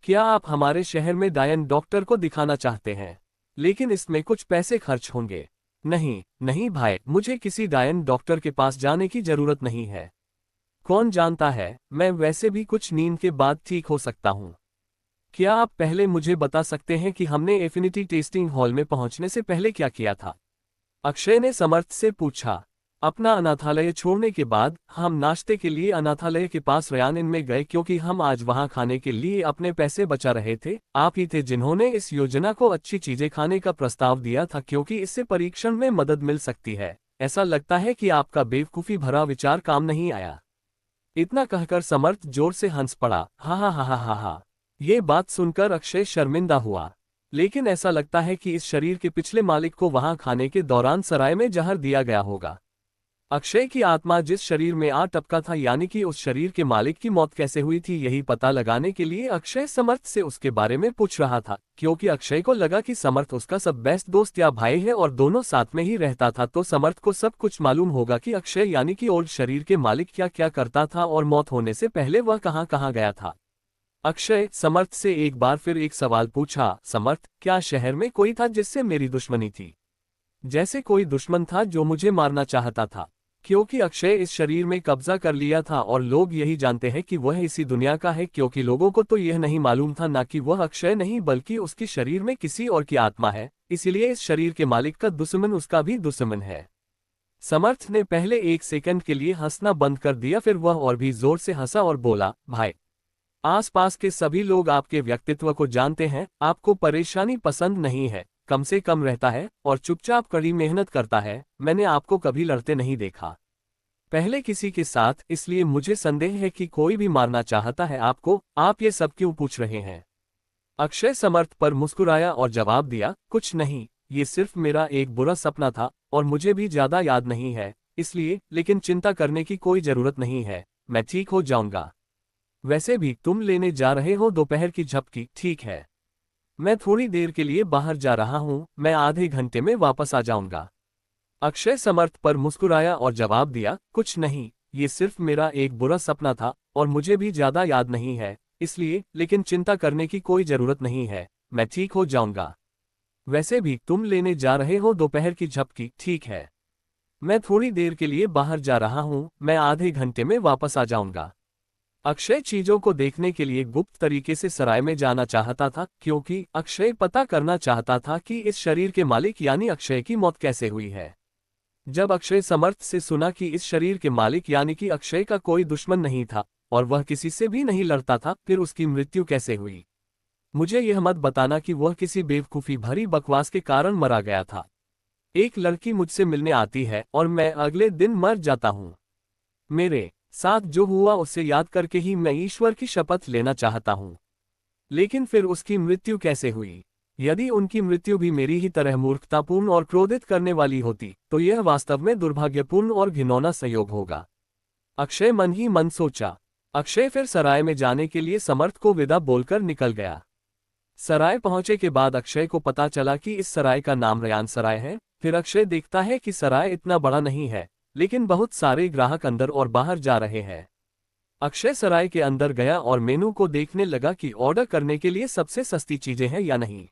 क्या आप हमारे शहर में डायन डॉक्टर को दिखाना चाहते हैं? लेकिन इसमें कुछ पैसे खर्च होंगे। नहीं नहीं भाई, मुझे किसी डायन डॉक्टर के पास जाने की जरूरत नहीं है। कौन जानता है, मैं वैसे भी कुछ नींद के बाद ठीक हो सकता हूँ। क्या आप पहले मुझे बता सकते हैं कि हमने एफिनिटी टेस्टिंग हॉल में पहुंचने से पहले क्या किया था? अक्षय ने समर्थ से पूछा। अपना अनाथालय छोड़ने के बाद हम नाश्ते के लिए अनाथालय के पास रयान इन में गए, क्योंकि हम आज वहां खाने के लिए अपने पैसे बचा रहे थे। आप ही थे जिन्होंने इस योजना को अच्छी चीजें खाने का प्रस्ताव दिया था, क्योंकि इससे परीक्षण में मदद मिल सकती है। ऐसा लगता है कि आपका बेवकूफी भरा विचार काम नहीं आया। इतना कहकर समर्थ जोर से हंस पड़ा। हा हा हा हा हा हा। ये बात सुनकर अक्षय शर्मिंदा हुआ। लेकिन ऐसा लगता है कि इस शरीर के पिछले मालिक को वहां खाने के दौरान सराय में जहर दिया गया होगा। अक्षय की आत्मा जिस शरीर में आ टपका था, यानी कि उस शरीर के मालिक की मौत कैसे हुई थी, यही पता लगाने के लिए अक्षय समर्थ से उसके बारे में पूछ रहा था। क्योंकि अक्षय को लगा कि समर्थ उसका सब बेस्ट दोस्त या भाई है और दोनों साथ में ही रहता था, तो समर्थ को सब कुछ मालूम होगा कि अक्षय यानी कि ओल्ड शरीर के मालिक क्या क्या करता था और मौत होने से पहले वह कहाँ कहाँ गया था। अक्षय समर्थ से एक बार फिर एक सवाल पूछा, समर्थ, क्या शहर में कोई था जिससे मेरी दुश्मनी थी? जैसे कोई दुश्मन था जो मुझे मारना चाहता था। क्योंकि अक्षय इस शरीर में कब्जा कर लिया था और लोग यही जानते हैं कि वह इसी दुनिया का है, क्योंकि लोगों को तो यह नहीं मालूम था ना कि वह अक्षय नहीं बल्कि उसके शरीर में किसी और की आत्मा है। इसीलिए इस शरीर के मालिक का दुश्मन उसका भी दुश्मन है। समर्थ ने पहले एक सेकंड के लिए हंसना बंद कर दिया, फिर वह और भी जोर से हंसा और बोला, भाई, आसपास के सभी लोग आपके व्यक्तित्व को जानते हैं। आपको परेशानी पसंद नहीं है, कम से कम रहता है और चुपचाप कड़ी मेहनत करता है। मैंने आपको कभी लड़ते नहीं देखा पहले किसी के साथ, इसलिए मुझे संदेह है कि कोई भी मारना चाहता है आपको। आप ये सब क्यों पूछ रहे हैं? अक्षय समर्थ पर मुस्कुराया और जवाब दिया, कुछ नहीं, ये सिर्फ मेरा एक बुरा सपना था और मुझे भी ज्यादा याद नहीं है, इसलिए। लेकिन चिंता करने की कोई जरूरत नहीं है, मैं ठीक हो जाऊंगा। वैसे भी तुम लेने जा रहे हो दोपहर की झपकी, ठीक है? मैं थोड़ी देर के लिए बाहर जा रहा हूं, मैं आधे घंटे में वापस आ जाऊंगा। अक्षय समर्थ पर मुस्कुराया और जवाब दिया, कुछ नहीं, ये सिर्फ मेरा एक बुरा सपना था और मुझे भी ज्यादा याद नहीं है, इसलिए। लेकिन चिंता करने की कोई जरूरत नहीं है, मैं ठीक हो जाऊंगा। वैसे भी तुम लेने जा रहे हो दोपहर की झपकी, ठीक है? मैं थोड़ी देर के लिए बाहर जा रहा हूं, मैं आधे घंटे में वापस आ जाऊंगा। अक्षय चीजों को देखने के लिए गुप्त तरीके से सराय में जाना चाहता था, क्योंकि अक्षय पता करना चाहता था कि इस शरीर के मालिक यानी अक्षय की मौत कैसे हुई है। जब अक्षय समर्थ से सुना कि इस शरीर के मालिक यानी कि अक्षय का कोई दुश्मन नहीं था और वह किसी से भी नहीं लड़ता था, फिर उसकी मृत्यु कैसे हुई? मुझे यह मत बताना कि वह किसी बेवकूफी भरी बकवास के कारण मरा गया था। एक लड़की मुझसे मिलने आती है और मैं अगले दिन मर जाता हूँ। मेरे साथ जो हुआ उसे याद करके ही मैं ईश्वर की शपथ लेना चाहता हूँ। लेकिन फिर उसकी मृत्यु कैसे हुई? यदि उनकी मृत्यु भी मेरी ही तरह मूर्खतापूर्ण और क्रोधित करने वाली होती, तो यह वास्तव में दुर्भाग्यपूर्ण और घिनौना संयोग होगा। अक्षय मन ही मन सोचा। अक्षय फिर सराय में जाने के लिए समर्थ को विदा बोलकर निकल गया। सराय पहुंचे के बाद अक्षय को पता चला कि इस सराय का नाम रयान सराय है। फिर अक्षय देखता है कि सराय इतना बड़ा नहीं है, लेकिन बहुत सारे ग्राहक अंदर और बाहर जा रहे हैं। अक्षय सराय के अंदर गया और मेनू को देखने लगा कि ऑर्डर करने के लिए सबसे सस्ती चीजें हैं या नहीं।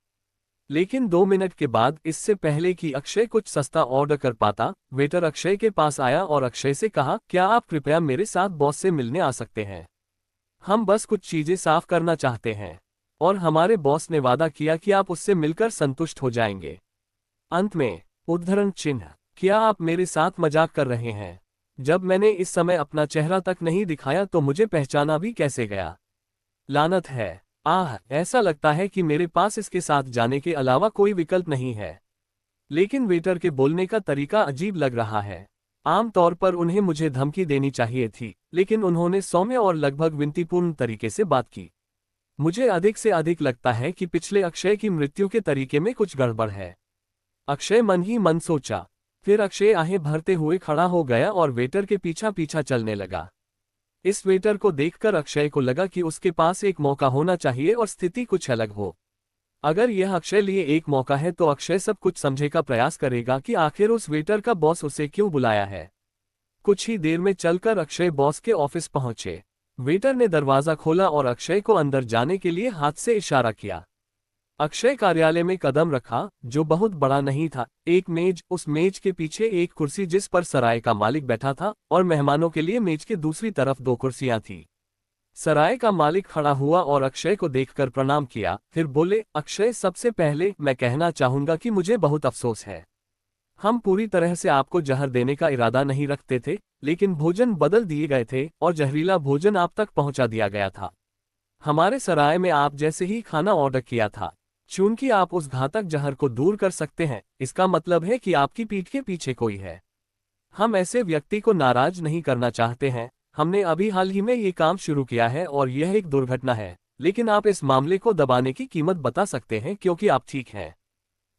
लेकिन 2 मिनट के बाद, इससे पहले कि अक्षय कुछ सस्ता ऑर्डर कर पाता, वेटर अक्षय के पास आया और अक्षय से कहा, क्या आप कृपया मेरे साथ बॉस से मिलने आ सकते हैं? हम बस कुछ चीजें साफ करना चाहते हैं। और हमारे बॉस ने वादा किया कि आप उससे मिलकर संतुष्ट हो जाएंगे। अंत में उद्धरण चिन्ह, क्या आप मेरे साथ मजाक कर रहे हैं? जब मैंने इस समय अपना चेहरा तक नहीं दिखाया तो मुझे पहचाना भी कैसे गया? लानत है। आह, ऐसा लगता है कि मेरे पास इसके साथ जाने के अलावा कोई विकल्प नहीं है। लेकिन वेटर के बोलने का तरीका अजीब लग रहा है। आम तौर पर उन्हें मुझे धमकी देनी चाहिए थी, लेकिन उन्होंने सौम्य और लगभग विनतीपूर्ण तरीके से बात की। मुझे अधिक से अधिक लगता है कि पिछले अक्षय की मृत्यु के तरीके में कुछ गड़बड़ है। अक्षय मन ही मन सोचा। फिर अक्षय आहें भरते हुए खड़ा हो गया और वेटर के पीछा पीछा चलने लगा। इस वेटर को देखकर अक्षय को लगा कि उसके पास एक मौका होना चाहिए और स्थिति कुछ अलग हो। अगर यह अक्षय लिए एक मौका है तो अक्षय सब कुछ समझने का प्रयास करेगा कि आखिर उस वेटर का बॉस उसे क्यों बुलाया है। कुछ ही देर में चलकर अक्षय बॉस के ऑफिस पहुंचे। वेटर ने दरवाजा खोला और अक्षय को अंदर जाने के लिए हाथ से इशारा किया। अक्षय कार्यालय में कदम रखा, जो बहुत बड़ा नहीं था। एक मेज, उस मेज के पीछे एक कुर्सी जिस पर सराय का मालिक बैठा था, और मेहमानों के लिए मेज के दूसरी तरफ 2 कुर्सियां थी। सराय का मालिक खड़ा हुआ और अक्षय को देखकर प्रणाम किया, फिर बोले, अक्षय, सबसे पहले मैं कहना चाहूंगा कि मुझे बहुत अफसोस है। हम पूरी तरह से आपको जहर देने का इरादा नहीं रखते थे, लेकिन भोजन बदल दिए गए थे और जहरीला भोजन आप तक पहुंचा दिया गया था। हमारे सराय में आप जैसे ही खाना ऑर्डर किया था। चूंकि आप उस घातक जहर को दूर कर सकते हैं, इसका मतलब है कि आपकी पीठ के पीछे कोई है। हम ऐसे व्यक्ति को नाराज नहीं करना चाहते हैं। हमने अभी हाल ही में ये काम शुरू किया है और यह एक दुर्घटना है, लेकिन आप इस मामले को दबाने की कीमत बता सकते हैं क्योंकि आप ठीक हैं।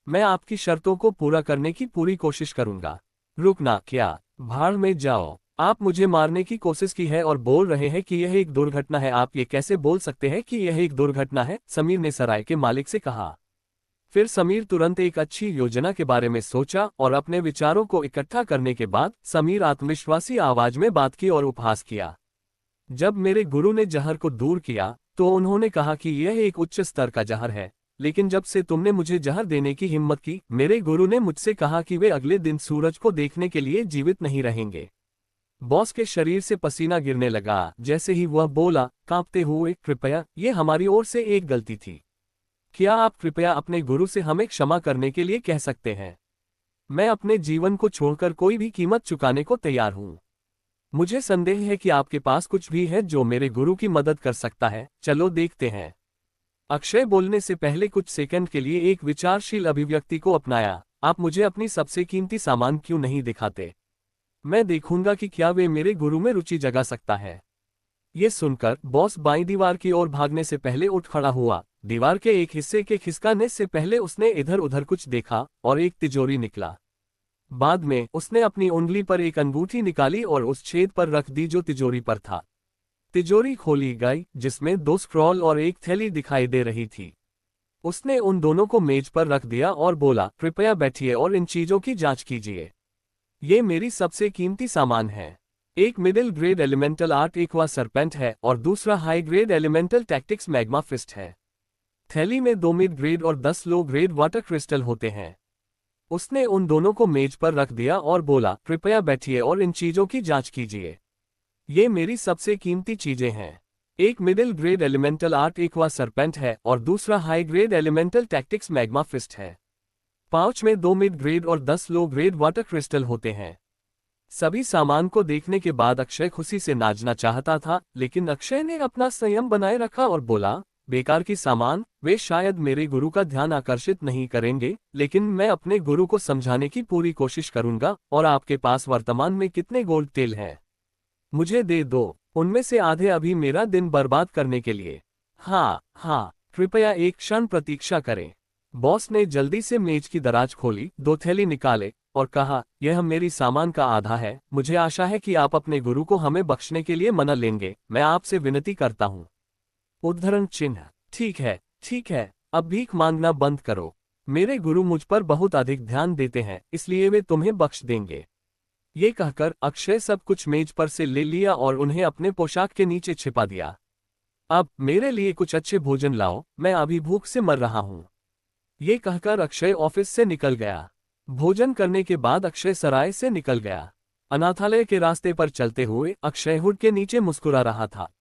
मैं आपकी शर्तों को पूरा करने की पूरी कोशिश करूंगा। रुकना क्या? भाड़ में जाओ। आप मुझे मारने की कोशिश की है और बोल रहे हैं कि यह एक दुर्घटना है। आप ये कैसे बोल सकते हैं कि यह एक दुर्घटना है? समीर ने सराय के मालिक से कहा। फिर समीर तुरंत एक अच्छी योजना के बारे में सोचा और अपने विचारों को इकट्ठा करने के बाद समीर आत्मविश्वासी आवाज में बात की और उपहास किया। जब मेरे गुरु ने जहर को दूर किया तो उन्होंने कहा कि यह एक उच्च स्तर का जहर है, लेकिन जब से तुमने मुझे जहर देने की हिम्मत की, मेरे गुरु ने मुझसे कहा कि वे अगले दिन सूरज को देखने के लिए जीवित नहीं रहेंगे। बॉस के शरीर से पसीना गिरने लगा जैसे ही वह बोला, कांपते हुए, कृपया, ये हमारी ओर से एक गलती थी। क्या आप कृपया अपने गुरु से हमें क्षमा करने के लिए कह सकते हैं? मैं अपने जीवन को छोड़कर कोई भी कीमत चुकाने को तैयार हूं। मुझे संदेह है कि आपके पास कुछ भी है जो मेरे गुरु की मदद कर सकता है। चलो देखते हैं। अक्षय बोलने से पहले कुछ सेकंड के लिए एक विचारशील अभिव्यक्ति को अपनाया। आप मुझे अपनी सबसे कीमती सामान क्यों नहीं दिखाते? मैं देखूंगा कि क्या वे मेरे गुरु में रुचि जगा सकता है। ये सुनकर बॉस बाईं दीवार की ओर भागने से पहले उठ खड़ा हुआ। दीवार के एक हिस्से के खिसकाने से पहले उसने इधर उधर कुछ देखा और एक तिजोरी निकला। बाद में उसने अपनी उंगली पर एक अंगूठी निकाली और उस छेद पर रख दी जो तिजोरी पर था। तिजोरी खोली गई, जिसमें 2 स्क्रॉल और एक थैली दिखाई दे रही थी। उसने उन दोनों को मेज पर रख दिया और बोला, कृपया बैठिए और इन चीजों की जांच कीजिए। ये मेरी सबसे कीमती सामान है। एक middle grade elemental art aqua serpent है और दूसरा high grade elemental tactics magma fist है। थैली में 2 मिड ग्रेड और 10 लो ग्रेड वाटर क्रिस्टल होते हैं। उसने उन दोनों को मेज पर रख दिया और बोला, कृपया बैठिए और इन चीजों की जांच कीजिए। ये मेरी सबसे कीमती चीजें हैं। एक middle grade elemental art aqua serpent है और दूसरा high grade elemental tactics magma fist है। पाउच में 2 मिड ग्रेड और 10 लो ग्रेड वाटर क्रिस्टल होते हैं। सभी सामान को देखने के बाद अक्षय खुशी से नाचना चाहता था, लेकिन अक्षय ने अपना संयम बनाए रखा और बोला, बेकार की सामान, वे शायद मेरे गुरु का ध्यान आकर्षित नहीं करेंगे, लेकिन मैं अपने गुरु को समझाने की पूरी कोशिश करूंगा। और आपके पास वर्तमान में कितने गोल्ड टेल हैं? मुझे दे दो। उनमें से आधे अभी मेरा दिन बर्बाद करने के लिए। हाँ हाँ, कृपया एक क्षण प्रतीक्षा करें। बॉस ने जल्दी से मेज की दराज खोली, 2 थैली निकाले और कहा, यह मेरी सामान का आधा है। मुझे आशा है कि आप अपने गुरु को हमें बख्शने के लिए मना लेंगे। मैं आपसे विनती करता हूँ। उद्धरण चिन्ह, ठीक है, अब भीख मांगना बंद करो। मेरे गुरु मुझ पर बहुत अधिक ध्यान देते हैं, इसलिए वे तुम्हें बख्श देंगे। ये कहकर अक्षय सब कुछ मेज पर से ले लिया और उन्हें अपने पोशाक के नीचे छिपा दिया। अब मेरे लिए कुछ अच्छे भोजन लाओ, मैं अभी भूख से मर रहा हूं। ये कहकर अक्षय ऑफिस से निकल गया। भोजन करने के बाद अक्षय सराय से निकल गया। अनाथालय के रास्ते पर चलते हुए अक्षय हुड के नीचे मुस्कुरा रहा था।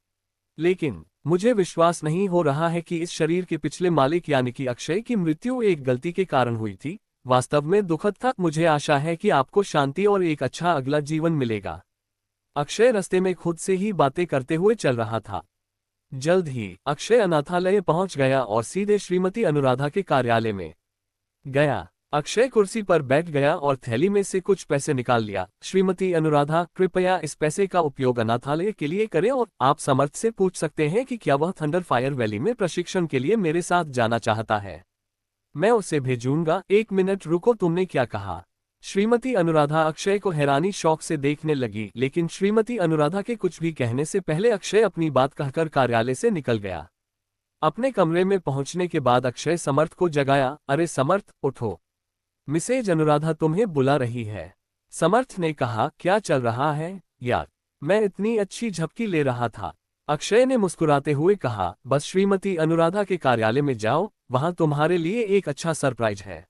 लेकिन मुझे विश्वास नहीं हो रहा है कि इस शरीर के पिछले मालिक यानी कि अक्षय की मृत्यु एक गलती के कारण हुई थी। वास्तव में दुखद था। मुझे आशा है कि आपको शांति और एक अच्छा अगला जीवन मिलेगा। अक्षय रास्ते में खुद से ही बातें करते हुए चल रहा था। जल्द ही अक्षय अनाथालय पहुंच गया और सीधे श्रीमती अनुराधा के कार्यालय में गया। अक्षय कुर्सी पर बैठ गया और थैली में से कुछ पैसे निकाल लिया। श्रीमती अनुराधा, कृपया इस पैसे का उपयोग अनाथालय के लिए करें और आप समर्थ से पूछ सकते हैं कि क्या वह थंडर फायर वैली में प्रशिक्षण के लिए मेरे साथ जाना चाहता है। मैं उसे भेजूंगा। 1 मिनट रुको, तुमने क्या कहा? श्रीमती अनुराधा अक्षय को हैरानी शौक से देखने लगी, लेकिन श्रीमती अनुराधा के कुछ भी कहने से पहले अक्षय अपनी बात कहकर कार्यालय से निकल गया। अपने कमरे में पहुंचने के बाद अक्षय समर्थ को जगाया। अरे समर्थ, उठो, मिसेज अनुराधा तुम्हें बुला रही है। समर्थ ने कहा, क्या चल रहा है यार? मैं इतनी अच्छी झपकी ले रहा था। अक्षय ने मुस्कुराते हुए कहा, बस श्रीमती अनुराधा के कार्यालय में जाओ, वहां तुम्हारे लिए एक अच्छा सरप्राइज है।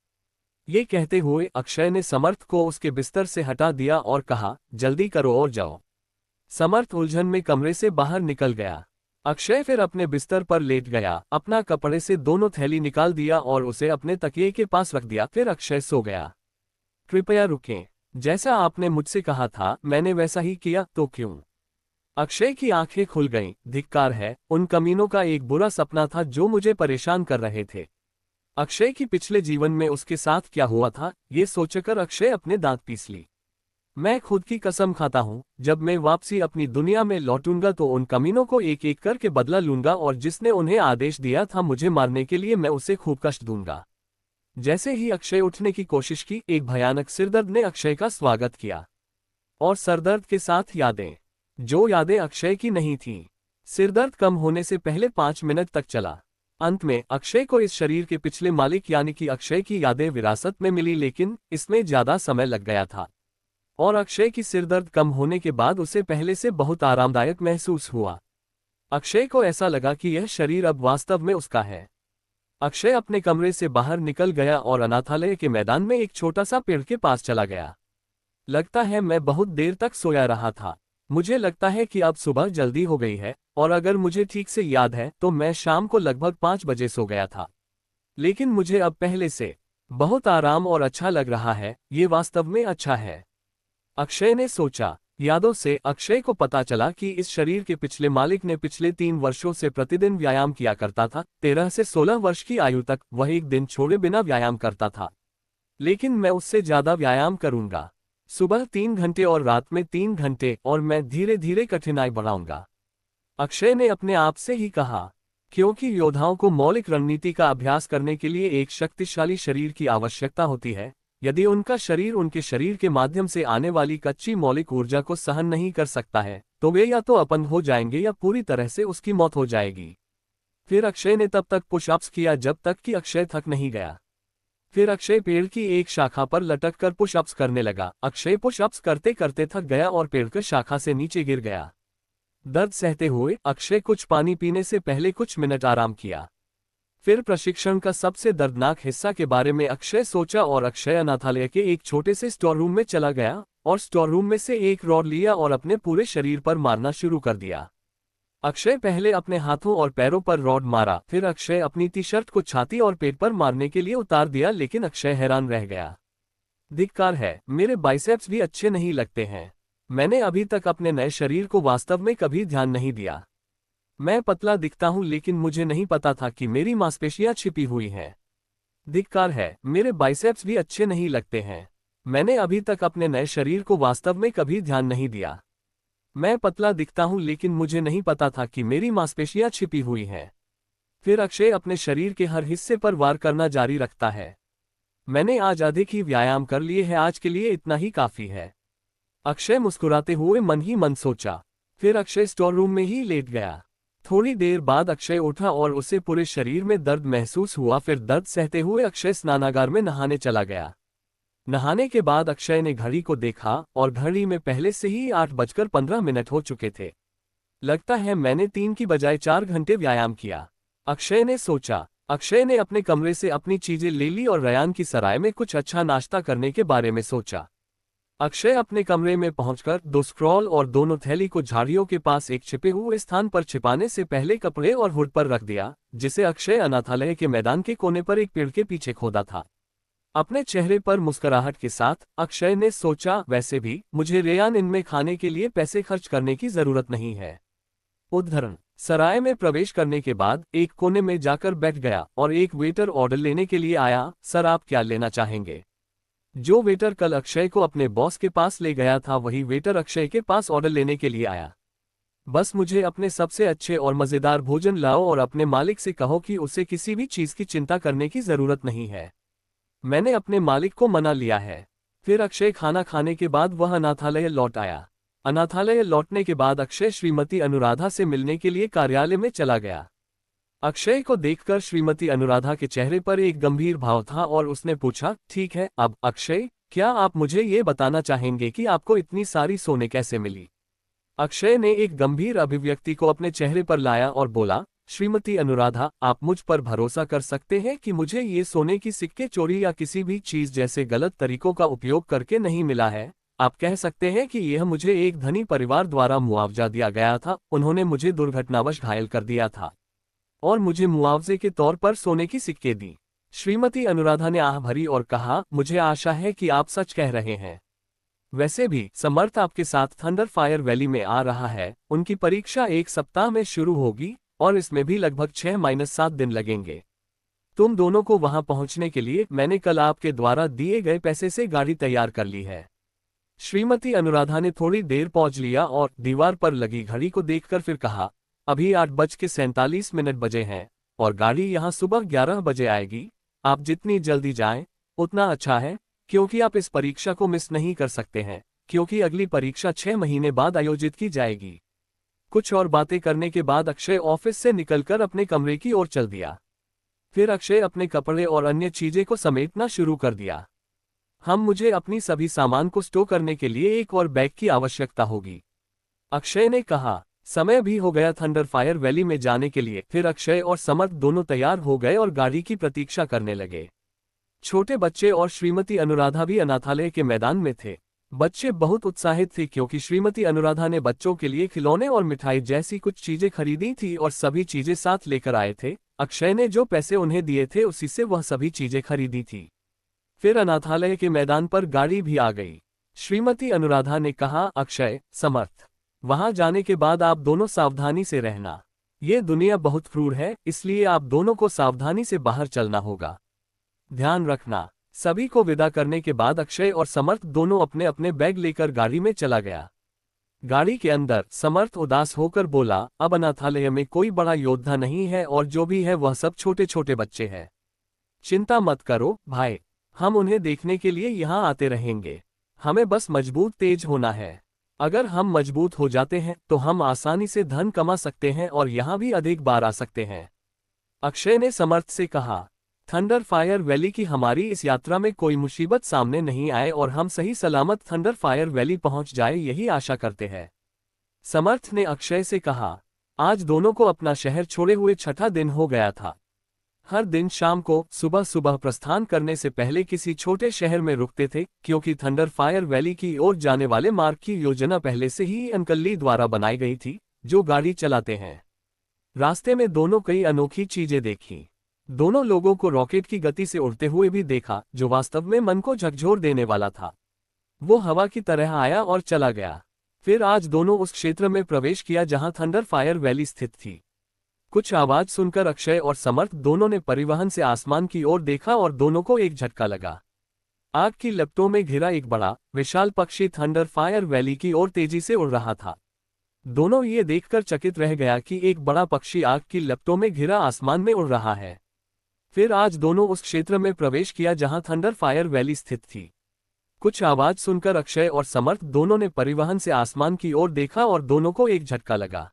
ये कहते हुए अक्षय ने समर्थ को उसके बिस्तर से हटा दिया और कहा, जल्दी करो और जाओ। समर्थ उलझन में कमरे से बाहर निकल गया। अक्षय फिर अपने बिस्तर पर लेट गया, अपना कपड़े से दोनों थैली निकाल दिया और उसे अपने तकिए के पास रख दिया। फिर अक्षय सो गया। कृपया रुकें, जैसा आपने मुझसे कहा था मैंने वैसा ही किया, तो क्यों? अक्षय की आंखें खुल गईं। धिक्कार है, उन कमीनों का एक बुरा सपना था जो मुझे परेशान कर रहे थे। अक्षय की पिछले जीवन में उसके साथ क्या हुआ था, ये सोचकर अक्षय अपने दांत पीस ली। मैं खुद की कसम खाता हूं, जब मैं वापसी अपनी दुनिया में लौटूंगा तो उन कमीनों को एक एक करके बदला लूंगा और जिसने उन्हें आदेश दिया था मुझे मारने के लिए मैं उसे खूब कष्ट दूंगा। जैसे ही अक्षय उठने की कोशिश की, एक भयानक सिरदर्द ने अक्षय का स्वागत किया। और सरदर्द के साथ यादें, जो यादें अक्षय की नहीं थीं। सिरदर्द कम होने से पहले 5 मिनट तक चला। अंत में अक्षय को इस शरीर के पिछले मालिक यानी कि अक्षय की यादें विरासत में मिली, लेकिन इसमें ज्यादा समय लग गया था। और अक्षय की सिरदर्द कम होने के बाद उसे पहले से बहुत आरामदायक महसूस हुआ। अक्षय को ऐसा लगा कि यह शरीर अब वास्तव में उसका है। अक्षय अपने कमरे से बाहर निकल गया और अनाथालय के मैदान में एक छोटा सा पेड़ के पास चला गया। लगता है मैं बहुत देर तक सोया रहा था। मुझे लगता है कि अब सुबह जल्दी हो गई है, और अगर मुझे ठीक से याद है तो मैं शाम को लगभग 5 बजे सो गया था। लेकिन मुझे अब पहले से बहुत आराम और अच्छा लग रहा है। ये वास्तव में अच्छा है, अक्षय ने सोचा। यादों से अक्षय को पता चला कि इस शरीर के पिछले मालिक ने पिछले 3 वर्षों से प्रतिदिन व्यायाम किया करता था। 13 से 16 वर्ष की आयु तक वह एक दिन छोड़े बिना व्यायाम करता था। लेकिन मैं उससे ज्यादा व्यायाम करूंगा, सुबह 3 घंटे और रात में 3 घंटे, और मैं धीरे धीरे कठिनाई बढ़ाऊंगा, अक्षय ने अपने आप से ही कहा। क्योंकि योद्धाओं को मौलिक रणनीति का अभ्यास करने के लिए एक शक्तिशाली शरीर की आवश्यकता होती है। यदि उनका शरीर उनके शरीर के माध्यम से आने वाली कच्ची मौलिक ऊर्जा को सहन नहीं कर सकता है तो वे या तो अपंग हो जाएंगे या पूरी तरह से उसकी मौत हो जाएगी। फिर अक्षय ने तब तक पुशअप्स किया जब तक कि अक्षय थक नहीं गया। फिर अक्षय पेड़ की एक शाखा पर लटक कर पुशअप्स करने लगा। अक्षय पुशअप्स करते करते थक गया और पेड़ की शाखा से नीचे गिर गया। दर्द सहते हुए अक्षय कुछ पानी पीने से पहले कुछ मिनट आराम किया। फिर प्रशिक्षण का सबसे दर्दनाक हिस्सा के बारे में अक्षय सोचा और अक्षय अनाथालय के एक छोटे से स्टोर रूम में चला गया और स्टोर रूम में से एक रॉड लिया और अपने पूरे शरीर पर मारना शुरू कर दिया। अक्षय पहले अपने हाथों और पैरों पर रॉड मारा, फिर अक्षय अपनी टी शर्ट को छाती और पेट पर मारने के लिए उतार दिया, लेकिन अक्षय हैरान रह गया। धिक्कार है, मेरे बाइसेप्स भी अच्छे नहीं लगते हैं। मैंने अभी तक अपने नए शरीर को वास्तव में कभी ध्यान नहीं दिया। मैं पतला दिखता हूं, लेकिन मुझे नहीं पता था कि मेरी मांसपेशियां छिपी हुई हैं। धिक्कार है, मेरे बाइसेप्स भी अच्छे नहीं लगते हैं। मैंने अभी तक अपने नए शरीर को वास्तव में कभी ध्यान नहीं दिया। मैं पतला दिखता हूं, लेकिन मुझे नहीं पता था कि मेरी मांसपेशियां छिपी हुई हैं। फिर अक्षय अपने शरीर के हर हिस्से पर वार करना जारी रखता है। मैंने आज अधिक ही व्यायाम कर लिए हैं, आज के लिए इतना ही काफी है, अक्षय मुस्कुराते हुए मन ही मन सोचा। फिर अक्षय स्टोर रूम में ही लेट गया। थोड़ी देर बाद अक्षय उठा और उसे पूरे शरीर में दर्द महसूस हुआ। फिर दर्द सहते हुए अक्षय स्नानागार में नहाने चला गया। नहाने के बाद अक्षय ने घड़ी को देखा और घड़ी में पहले से ही 8:15 हो चुके थे। लगता है मैंने 3 की बजाय 4 घंटे व्यायाम किया, अक्षय ने सोचा। अक्षय ने अपने कमरे से अपनी चीजें ले ली और रयान की सराय में कुछ अच्छा नाश्ता करने के बारे में सोचा। अक्षय अपने कमरे में पहुंचकर 2 स्क्रॉल और दोनों थैली को झाड़ियों के पास एक छिपे हुए स्थान पर छिपाने से पहले कपड़े और हुड पर रख दिया, जिसे अक्षय अनाथालय के मैदान के कोने पर एक पेड़ के पीछे खोदा था। अपने चेहरे पर मुस्कुराहट के साथ अक्षय ने सोचा, वैसे भी मुझे रेयान इनमें खाने के लिए पैसे खर्च करने की जरूरत नहीं है। उद्धरण। सराय में प्रवेश करने के बाद एक कोने में जाकर बैठ गया और एक वेटर ऑर्डर लेने के लिए आया। सर, आप क्या लेना चाहेंगे? जो वेटर कल अक्षय को अपने बॉस के पास ले गया था, वही वेटर अक्षय के पास ऑर्डर लेने के लिए आया। बस मुझे अपने सबसे अच्छे और मजेदार भोजन लाओ और अपने मालिक से कहो कि उसे किसी भी चीज की चिंता करने की जरूरत नहीं है। मैंने अपने मालिक को मना लिया है। फिर अक्षय खाना खाने के बाद वह अनाथालय लौट आया। अनाथालय लौटने के बाद अक्षय श्रीमती अनुराधा से मिलने के लिए कार्यालय में चला गया। अक्षय को देखकर श्रीमती अनुराधा के चेहरे पर एक गंभीर भाव था और उसने पूछा, ठीक है, अब अक्षय, क्या आप मुझे ये बताना चाहेंगे कि आपको इतनी सारी सोने कैसे मिली? अक्षय ने एक गंभीर अभिव्यक्ति को अपने चेहरे पर लाया और बोला, श्रीमती अनुराधा, आप मुझ पर भरोसा कर सकते हैं कि मुझे ये सोने की सिक्के चोरी या किसी भी चीज जैसे गलत तरीकों का उपयोग करके नहीं मिला है। आप कह सकते हैं कि यह मुझे एक धनी परिवार द्वारा मुआवजा दिया गया था। उन्होंने मुझे दुर्घटनावश घायल कर दिया था और मुझे मुआवजे के तौर पर सोने की सिक्के दी। श्रीमती अनुराधा ने आह भरी और कहा, मुझे आशा है कि आप सच कह रहे हैं। वैसे भी समर्थ आपके साथ थंडर फायर वैली में आ रहा है। उनकी परीक्षा 1 सप्ताह में शुरू होगी और इसमें भी लगभग 6-7 दिन लगेंगे। तुम दोनों को वहां पहुंचने के लिए मैंने कल आपके द्वारा दिए गए पैसे से गाड़ी तैयार कर ली है। श्रीमती अनुराधा ने थोड़ी देर पहुंच लिया और दीवार पर लगी घड़ी को देखकर फिर कहा, अभी 8:47 बजे हैं और गाड़ी यहाँ सुबह 11 बजे आएगी। आप जितनी जल्दी जाएं उतना अच्छा है, क्योंकि आप इस परीक्षा को मिस नहीं कर सकते हैं, क्योंकि अगली परीक्षा 6 महीने बाद आयोजित की जाएगी। कुछ और बातें करने के बाद अक्षय ऑफिस से निकलकर अपने कमरे की ओर चल दिया। फिर अक्षय अपने कपड़े और अन्य चीजें को समेटना शुरू कर दिया। मुझे अपनी सभी सामान को स्टोर करने के लिए एक और बैग की आवश्यकता होगी, अक्षय ने कहा। समय भी हो गया थंडर फायर वैली में जाने के लिए। फिर अक्षय और समर्थ दोनों तैयार हो गए और गाड़ी की प्रतीक्षा करने लगे। छोटे बच्चे और श्रीमती अनुराधा भी अनाथालय के मैदान में थे। बच्चे बहुत उत्साहित थे क्योंकि श्रीमती अनुराधा ने बच्चों के लिए खिलौने और मिठाई जैसी कुछ चीजें खरीदी थी और सभी चीजें साथ लेकर आए थे। अक्षय ने जो पैसे उन्हें दिए थे उसी से वह सभी चीजें खरीदी थी। फिर अनाथालय के मैदान पर गाड़ी भी आ गई। श्रीमती अनुराधा ने कहा, अक्षय, समर्थ, वहां जाने के बाद आप दोनों सावधानी से रहना। ये दुनिया बहुत क्रूर है, इसलिए आप दोनों को सावधानी से बाहर चलना होगा। ध्यान रखना। सभी को विदा करने के बाद अक्षय और समर्थ दोनों अपने अपने बैग लेकर गाड़ी में चला गया। गाड़ी के अंदर समर्थ उदास होकर बोला, अब अनाथालय में कोई बड़ा योद्धा नहीं है और जो भी है वह सब छोटे छोटे बच्चे हैं। चिंता मत करो भाई, हम उन्हें देखने के लिए यहाँ आते रहेंगे। हमें बस मजबूत तेज होना है। अगर हम मजबूत हो जाते हैं तो हम आसानी से धन कमा सकते हैं और यहाँ भी अधिक बार आ सकते हैं। अक्षय ने समर्थ से कहा, थंडर फायर वैली की हमारी इस यात्रा में कोई मुसीबत सामने नहीं आए और हम सही सलामत थंडर फायर वैली पहुंच जाए, यही आशा करते हैं। समर्थ ने अक्षय से कहा, आज दोनों को अपना शहर छोड़े हुए 6ठा दिन हो गया था। हर दिन शाम को सुबह सुबह प्रस्थान करने से पहले किसी छोटे शहर में रुकते थे, क्योंकि थंडर फायर वैली की ओर जाने वाले मार्ग की योजना पहले से ही अंकली द्वारा बनाई गई थी, जो गाड़ी चलाते हैं। रास्ते में दोनों कई अनोखी चीजें देखी। दोनों लोगों को रॉकेट की गति से उड़ते हुए भी देखा, जो वास्तव में मन को झकझोर देने वाला था। वो हवा की तरह आया और चला गया। फिर आज दोनों उस क्षेत्र में प्रवेश किया जहां थंडर फायर वैली स्थित थी। कुछ आवाज सुनकर अक्षय और समर्थ दोनों ने परिवहन से आसमान की ओर देखा और दोनों को एक झटका लगा। आग की लपटों में घिरा एक बड़ा विशाल पक्षी थंडर फायर वैली की ओर तेजी से उड़ रहा था। दोनों ये देखकर चकित रह गया कि एक बड़ा पक्षी आग की लपटों में घिरा आसमान में उड़ रहा है। फिर आज दोनों उस क्षेत्र में प्रवेश किया जहां थंडर फायर वैली स्थित थी। कुछ आवाज सुनकर अक्षय और समर्थ दोनों ने परिवहन से आसमान की ओर देखा और दोनों को एक झटका लगा।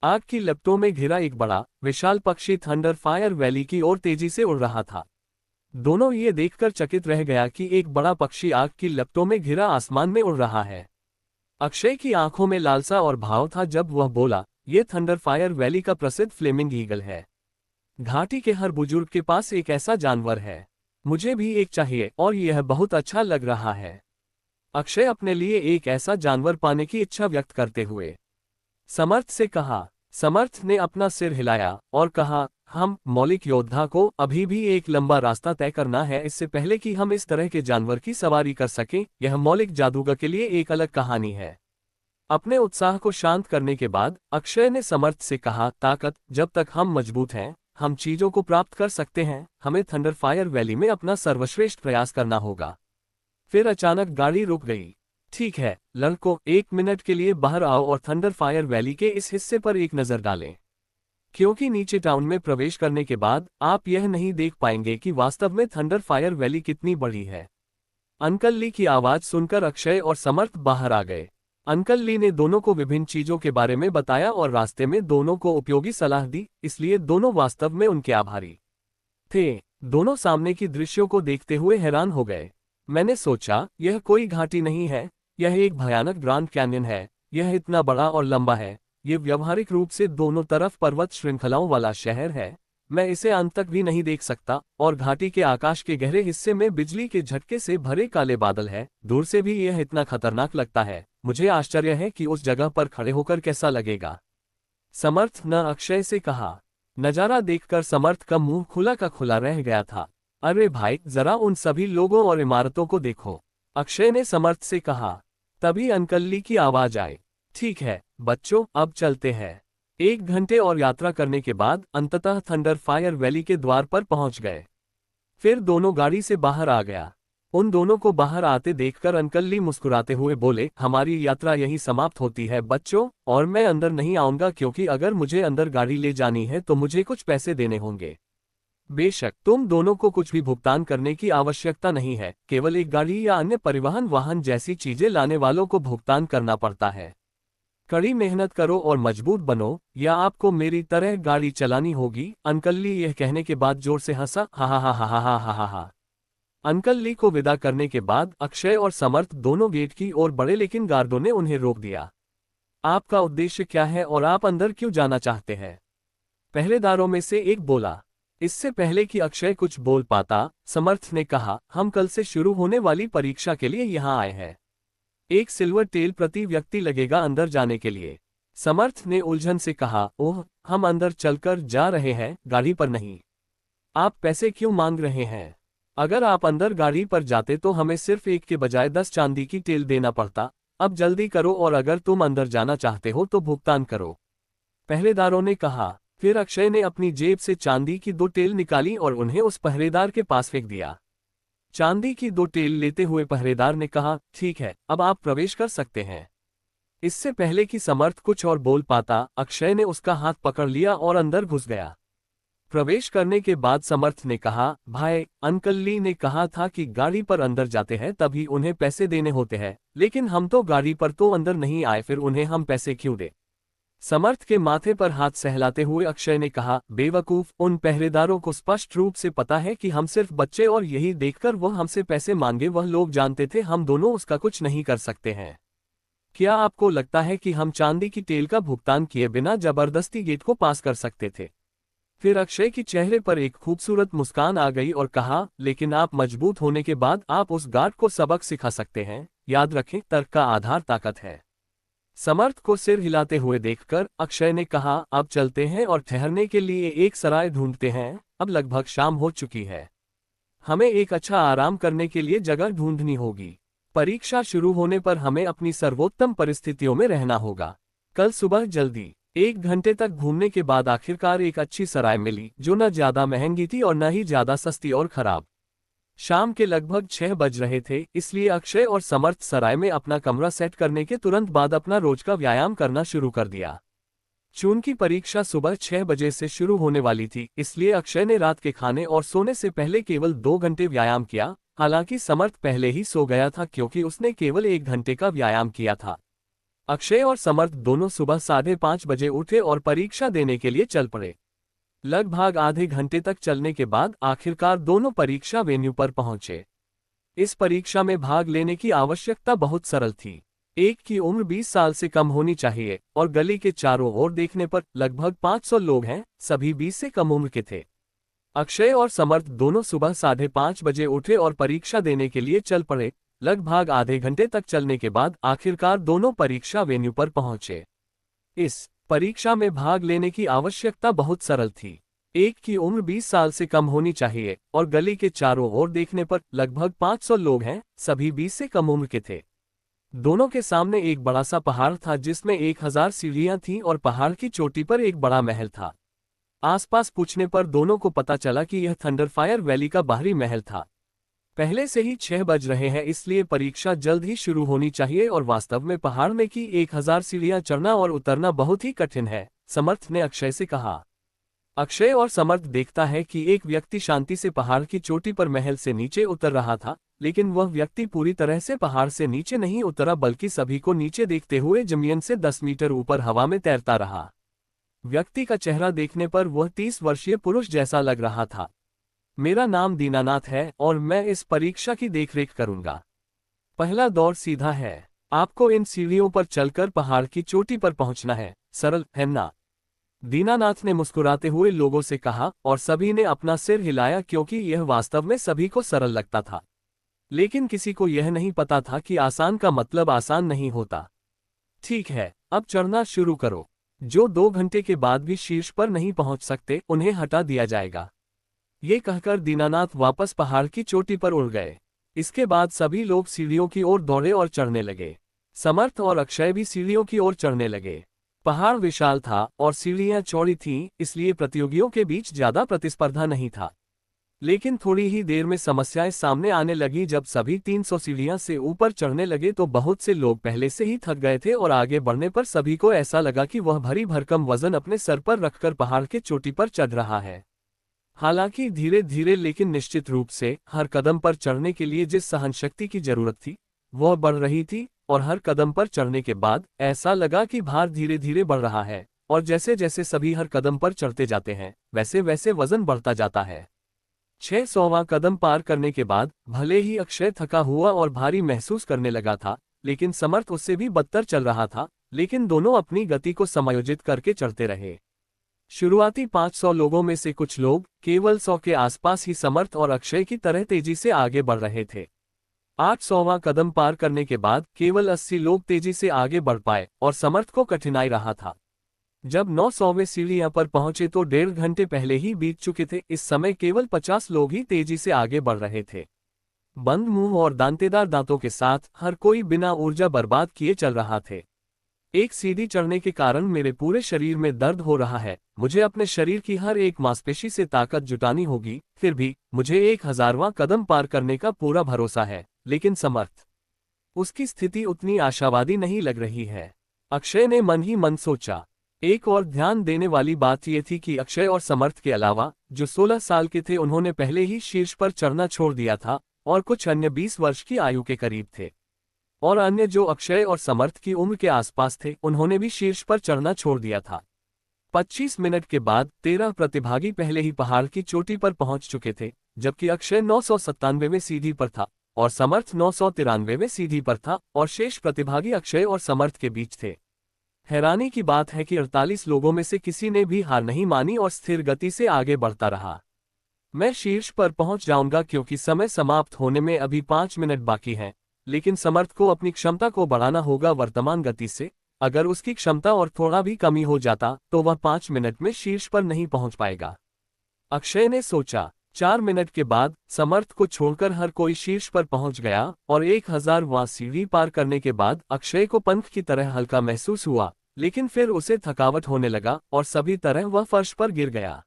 आग की लपटों में घिरा एक बड़ा विशाल पक्षी थंडर फायर वैली की ओर तेजी से उड़ रहा था। दोनों ये देखकर चकित रह गया कि एक बड़ा पक्षी आग की लपटों में घिरा आसमान में उड़ रहा है। अक्षय की आंखों में लालसा और भाव था जब वह बोला, ये थंडरफायर वैली का प्रसिद्ध फ्लेमिंग ईगल है। घाटी के हर बुजुर्ग के पास एक ऐसा जानवर है। मुझे भी एक चाहिए और यह बहुत अच्छा लग रहा है। अक्षय अपने लिए एक ऐसा जानवर पाने की इच्छा व्यक्त करते हुए समर्थ से कहा। समर्थ ने अपना सिर हिलाया और कहा, हम मौलिक योद्धा को अभी भी एक लंबा रास्ता तय करना है इससे पहले कि हम इस तरह के जानवर की सवारी कर सकें। यह मौलिक जादूगर के लिए एक अलग कहानी है। अपने उत्साह को शांत करने के बाद अक्षय ने समर्थ से कहा, ताकत, जब तक हम मजबूत हैं हम चीजों को प्राप्त कर सकते हैं। हमें थंडरफायर वैली में अपना सर्वश्रेष्ठ प्रयास करना होगा। फिर अचानक गाड़ी रुक गई। ठीक है लड़कों, 1 मिनट के लिए बाहर आओ और थंडरफायर वैली के इस हिस्से पर एक नजर डालें, क्योंकि नीचे टाउन में प्रवेश करने के बाद आप यह नहीं देख पाएंगे कि वास्तव में थंडरफायर वैली कितनी बड़ी है। अंकल ली की आवाज सुनकर अक्षय और समर्थ बाहर आ गए। अंकल ली ने दोनों को विभिन्न चीजों के बारे में बताया और रास्ते में दोनों को उपयोगी सलाह दी, इसलिए दोनों वास्तव में उनके आभारी थे। दोनों सामने की दृश्यों को देखते हुए हैरान हो गए। मैंने सोचा, यह कोई घाटी नहीं है, यह एक भयानक ग्रांड कैन्यन है। यह इतना बड़ा और लंबा है। ये व्यावहारिक रूप से दोनों तरफ पर्वत श्रृंखलाओं वाला शहर है। मैं इसे अंत तक भी नहीं देख सकता। और घाटी के आकाश के गहरे हिस्से में बिजली के झटके से भरे काले बादल है। दूर से भी यह इतना खतरनाक लगता है। मुझे आश्चर्य है कि उस जगह पर खड़े होकर कैसा लगेगा। समर्थ ने अक्षय से कहा। नजारा देखकर समर्थ का मुंह खुला का खुला रह गया था। अरे भाई, जरा उन सभी लोगों और इमारतों को देखो, अक्षय ने समर्थ से कहा। तभी अंकल ली की आवाज आई। ठीक है बच्चों, अब चलते हैं। 1 घंटे और यात्रा करने के बाद अंततः थंडरफायर वैली के द्वार पर पहुंच गए। फिर दोनों गाड़ी से बाहर आ गया। उन दोनों को बाहर आते देखकर अंकल ली मुस्कुराते हुए बोले, हमारी यात्रा यहीं समाप्त होती है बच्चों, और मैं अंदर नहीं आऊंगा क्योंकि अगर मुझे अंदर गाड़ी ले जानी है तो मुझे कुछ पैसे देने होंगे। बेशक तुम दोनों को कुछ भी भुगतान करने की आवश्यकता नहीं है, केवल एक गाड़ी या अन्य परिवहन वाहन जैसी चीजें लाने वालों को भुगतान करना पड़ता है। कड़ी मेहनत करो और मजबूत बनो, या आपको मेरी तरह गाड़ी चलानी होगी। अंकल ली यह कहने के बाद जोर से हंसा, हा हा हा हा हा हा हा हा। अंकल ली को विदा करने के बाद अक्षय और समर्थ दोनों गेट की ओर बढ़े, लेकिन गार्डों ने उन्हें रोक दिया। आपका उद्देश्य क्या है और आप अंदर क्यों जाना चाहते हैं? पहरेदारों में से एक बोला। इससे पहले कि अक्षय कुछ बोल पाता, समर्थ ने कहा, हम कल से शुरू होने वाली परीक्षा के लिए यहाँ आए हैं। 1 सिल्वर टेल प्रति व्यक्ति लगेगा अंदर जाने के लिए। समर्थ ने उलझन से कहा, ओह, हम अंदर चलकर जा रहे हैं, गाड़ी पर नहीं। आप पैसे क्यों मांग रहे हैं? अगर आप अंदर गाड़ी पर जाते तो हमें सिर्फ 1 के बजाय 10 चांदी की टेल देना पड़ता। अब जल्दी करो और अगर तुम अंदर जाना चाहते हो तो भुगतान करो, पहरेदारों ने कहा। फिर अक्षय ने अपनी जेब से चांदी की 2 टेल निकाली और उन्हें उस पहरेदार के पास फेंक दिया। चांदी की 2 टेल लेते हुए पहरेदार ने कहा, ठीक है, अब आप प्रवेश कर सकते हैं। इससे पहले कि समर्थ कुछ और बोल पाता, अक्षय ने उसका हाथ पकड़ लिया और अंदर घुस गया। प्रवेश करने के बाद समर्थ ने कहा, भाई, अंकल ली ने कहा था कि गाड़ी पर अंदर जाते हैं तभी उन्हें पैसे देने होते हैं, लेकिन हम तो गाड़ी पर तो अंदर नहीं आए, फिर उन्हें हम पैसे क्यों दें? समर्थ के माथे पर हाथ सहलाते हुए अक्षय ने कहा, बेवकूफ, उन पहरेदारों को स्पष्ट रूप से पता है कि हम सिर्फ बच्चे और यही देखकर वह हमसे पैसे मांगे। वह लोग जानते थे हम दोनों उसका कुछ नहीं कर सकते हैं। क्या आपको लगता है कि हम चांदी की टेल का भुगतान किए बिना जबरदस्ती गेट को पास कर सकते थे? फिर अक्षय के चेहरे पर एक खूबसूरत मुस्कान आ गई और कहा, लेकिन आप मजबूत होने के बाद आप उस गार्ड को सबक सिखा सकते हैं। याद रखें, तर्क का आधार ताकत है। समर्थ को सिर हिलाते हुए देखकर अक्षय ने कहा, अब चलते हैं और ठहरने के लिए एक सराय ढूंढते हैं। अब लगभग शाम हो चुकी है। हमें एक अच्छा आराम करने के लिए जगह ढूंढनी होगी। परीक्षा शुरू होने पर हमें अपनी सर्वोत्तम परिस्थितियों में रहना होगा। कल सुबह जल्दी। 1 घंटे तक घूमने के बाद आखिरकार एक अच्छी सराय मिली, जो न ज्यादा महंगी थी और न ही ज्यादा सस्ती और खराब। शाम के लगभग 6 बज रहे थे, इसलिए अक्षय और समर्थ सराय में अपना कमरा सेट करने के तुरंत बाद अपना रोज का व्यायाम करना शुरू कर दिया। चूंकि परीक्षा सुबह 6 बजे से शुरू होने वाली थी, इसलिए अक्षय ने रात के खाने और सोने से पहले केवल 2 घंटे व्यायाम किया। हालांकि समर्थ पहले ही सो गया था क्योंकि उसने केवल 1 घंटे का व्यायाम किया था। अक्षय और समर्थ दोनों सुबह 5:30 बजे उठे और परीक्षा देने के लिए चल पड़े। लगभग आधे घंटे तक चलने के बाद आखिरकार दोनों परीक्षा वेन्यू पर पहुंचे। इस परीक्षा में भाग लेने की आवश्यकता बहुत सरल थी। एक की उम्र 20 साल से कम होनी चाहिए और गली के चारों ओर देखने पर लगभग 500 लोग हैं, सभी 20 से कम उम्र के थे। अक्षय और समर्थ दोनों सुबह 5:30 बजे उठे और परीक्षा देने के लिए चल पड़े। लगभग आधे घंटे तक चलने के बाद आखिरकार दोनों परीक्षा वेन्यू पर पहुंचे। इस परीक्षा में भाग लेने की आवश्यकता बहुत सरल थी। एक की उम्र 20 साल से कम होनी चाहिए और गली के चारों ओर देखने पर लगभग 500 लोग हैं, सभी 20 से कम उम्र के थे। दोनों के सामने एक बड़ा सा पहाड़ था जिसमें 1000 सीढ़ियां थीं और पहाड़ की चोटी पर एक बड़ा महल था। आसपास पूछने पर दोनों को पता चला कि यह थंडरफायर वैली का बाहरी महल था। पहले से ही 6 बज रहे हैं, इसलिए परीक्षा जल्द ही शुरू होनी चाहिए और वास्तव में पहाड़ में की 1000 सीढ़ियां चढ़ना और उतरना बहुत ही कठिन है, समर्थ ने अक्षय से कहा। अक्षय और समर्थ देखता है कि एक व्यक्ति शांति से पहाड़ की चोटी पर महल से नीचे उतर रहा था, लेकिन वह व्यक्ति पूरी तरह से पहाड़ से नीचे नहीं उतरा बल्कि सभी को नीचे देखते हुए जमीन से 10 मीटर ऊपर हवा में तैरता रहा। व्यक्ति का चेहरा देखने पर वह 30 वर्षीय पुरुष जैसा लग रहा था। मेरा नाम दीनानाथ है और मैं इस परीक्षा की देखरेख करूंगा। पहला दौर सीधा है। आपको इन सीढ़ियों पर चलकर पहाड़ की चोटी पर पहुंचना है, सरल है ना? दीनानाथ ने मुस्कुराते हुए लोगों से कहा और सभी ने अपना सिर हिलाया क्योंकि यह वास्तव में सभी को सरल लगता था। लेकिन किसी को यह नहीं पता था कि आसान का मतलब आसान नहीं होता। ठीक है, अब चढ़ना शुरू करो। जो 2 घंटे के बाद भी शीर्ष पर नहीं पहुंच सकते, उन्हें हटा दिया जाएगा। ये कहकर दीनानाथ वापस पहाड़ की चोटी पर उड़ गए। इसके बाद सभी लोग सीढ़ियों की ओर दौड़े और चढ़ने लगे। समर्थ और अक्षय भी सीढ़ियों की ओर चढ़ने लगे। पहाड़ विशाल था और सीढ़ियां चौड़ी थीं, इसलिए प्रतियोगियों के बीच ज्यादा प्रतिस्पर्धा नहीं था। लेकिन थोड़ी ही देर में समस्याएं सामने आने लगी। जब सभी 300 सीढ़ियां से ऊपर चढ़ने लगे तो बहुत से लोग पहले से ही थक गए थे और आगे बढ़ने पर सभी को ऐसा लगा कि वह भारी भरकम वजन अपने सर पर रखकर पहाड़ के चोटी पर चढ़ रहा है। हालांकि धीरे धीरे लेकिन निश्चित रूप से हर कदम पर चढ़ने के लिए जिस सहनशक्ति की जरूरत थी वह बढ़ रही थी और हर कदम पर चढ़ने के बाद ऐसा लगा कि भार धीरे धीरे बढ़ रहा है और जैसे जैसे सभी हर कदम पर चढ़ते जाते हैं वैसे वैसे वजन बढ़ता जाता है। 600वां कदम पार करने के बाद भले ही अक्षय थका हुआ और भारी महसूस करने लगा था, लेकिन समर्थ उससे भी बदतर चल रहा था, लेकिन दोनों अपनी गति को समायोजित करके चढ़ते रहे। शुरुआती 500 लोगों में से कुछ लोग केवल 100 के आसपास ही समर्थ और अक्षय की तरह तेजी से आगे बढ़ रहे थे। 800वां कदम पार करने के बाद केवल 80 लोग तेजी से आगे बढ़ पाए और समर्थ को कठिनाई रहा था। जब 900वें सीढ़ियां पर पहुंचे तो 1.5 घंटे पहले ही बीत चुके थे। इस समय केवल 50 लोग ही तेजी से आगे बढ़ रहे थे। बंद मुंह और दांतेदार दांतों के साथ हर कोई बिना ऊर्जा बर्बाद किए चल रहा थे। एक सीढ़ी चढ़ने के कारण मेरे पूरे शरीर में दर्द हो रहा है। मुझे अपने शरीर की हर एक मांसपेशी से ताकत जुटानी होगी। फिर भी मुझे 1000वां कदम पार करने का पूरा भरोसा है। लेकिन समर्थ, उसकी स्थिति उतनी आशावादी नहीं लग रही है, अक्षय ने मन ही मन सोचा। एक और ध्यान देने वाली बात यह थी कि अक्षय और समर्थ के अलावा जो 16 साल के थे उन्होंने पहले ही शीर्ष पर चढ़ना छोड़ दिया था और कुछ अन्य 20 वर्ष की आयु के करीब थे। और अन्य जो अक्षय और समर्थ की उम्र के आसपास थे उन्होंने भी शीर्ष पर चढ़ना छोड़ दिया था। 25 मिनट के बाद 13 प्रतिभागी पहले ही पहाड़ की चोटी पर पहुंच चुके थे, जबकि अक्षय 997वें सीढ़ी पर था और समर्थ 993वें सीढ़ी पर था और शेष प्रतिभागी अक्षय और समर्थ के बीच थे। हैरानी की बात है कि 48 लोगों में से किसी ने भी हार नहीं मानी और स्थिर गति से आगे बढ़ता रहा। मैं शीर्ष पर पहुंच जाऊंगा क्योंकि समय समाप्त होने में अभी 5 मिनट बाकी हैं, लेकिन समर्थ को अपनी क्षमता को बढ़ाना होगा वर्तमान गति से। अगर उसकी क्षमता और थोड़ा भी कमी हो जाता तो वह 5 मिनट में शीर्ष पर नहीं पहुंच पाएगा, अक्षय ने सोचा। 4 मिनट के बाद समर्थ को छोड़कर हर कोई शीर्ष पर पहुंच गया और 1000वां सीढ़ी पार करने के बाद अक्षय को पंख की तरह हल्का महसूस हुआ, लेकिन फिर उसे थकावट होने लगा और सभी तरह वह फर्श पर गिर गया।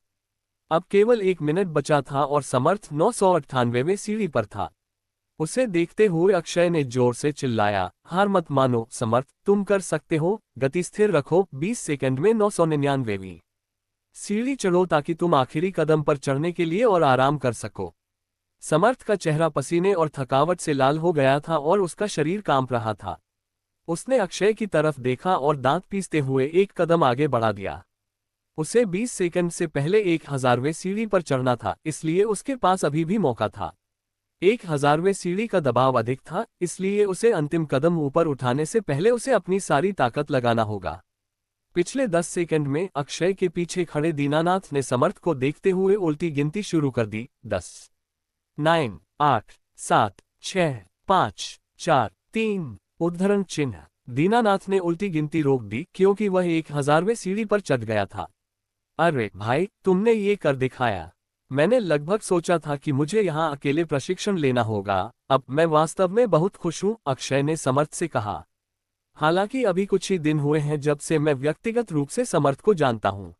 अब केवल 1 मिनट बचा था और समर्थ 998वें सीढ़ी पर था। उसे देखते हुए अक्षय ने जोर से चिल्लाया, हार मत मानो समर्थ, तुम कर सकते हो, गति स्थिर रखो। 20 सेकंड में 999वीं सीढ़ी चढ़ो ताकि तुम आखिरी कदम पर चढ़ने के लिए और आराम कर सको। समर्थ का चेहरा पसीने और थकावट से लाल हो गया था और उसका शरीर कांप रहा था। उसने अक्षय की तरफ देखा और दांत पीसते हुए एक कदम आगे बढ़ा दिया। उसे 20 सेकंड से पहले 1000वें सीढ़ी पर चढ़ना था, इसलिए उसके पास अभी भी मौका था। 1000वें सीढ़ी का दबाव अधिक था, इसलिए उसे अंतिम कदम ऊपर उठाने से पहले उसे अपनी सारी ताकत लगाना होगा। पिछले 10 सेकंड में अक्षय के पीछे खड़े दीनानाथ ने समर्थ को देखते हुए उल्टी गिनती शुरू कर दी। 10, 9, 8, 7, 6, 5, 4, 3, उद्धरण चिन्ह। दीनानाथ ने उल्टी गिनती रोक दी क्योंकि वह 1000वें सीढ़ी पर चढ़ गया था। अरे भाई, तुमने ये कर दिखाया। मैंने लगभग सोचा था कि मुझे यहाँ अकेले प्रशिक्षण लेना होगा। अब मैं वास्तव में बहुत खुश हूँ, अक्षय ने समर्थ से कहा। हालांकि अभी कुछ ही दिन हुए हैं जब से मैं व्यक्तिगत रूप से समर्थ को जानता हूँ।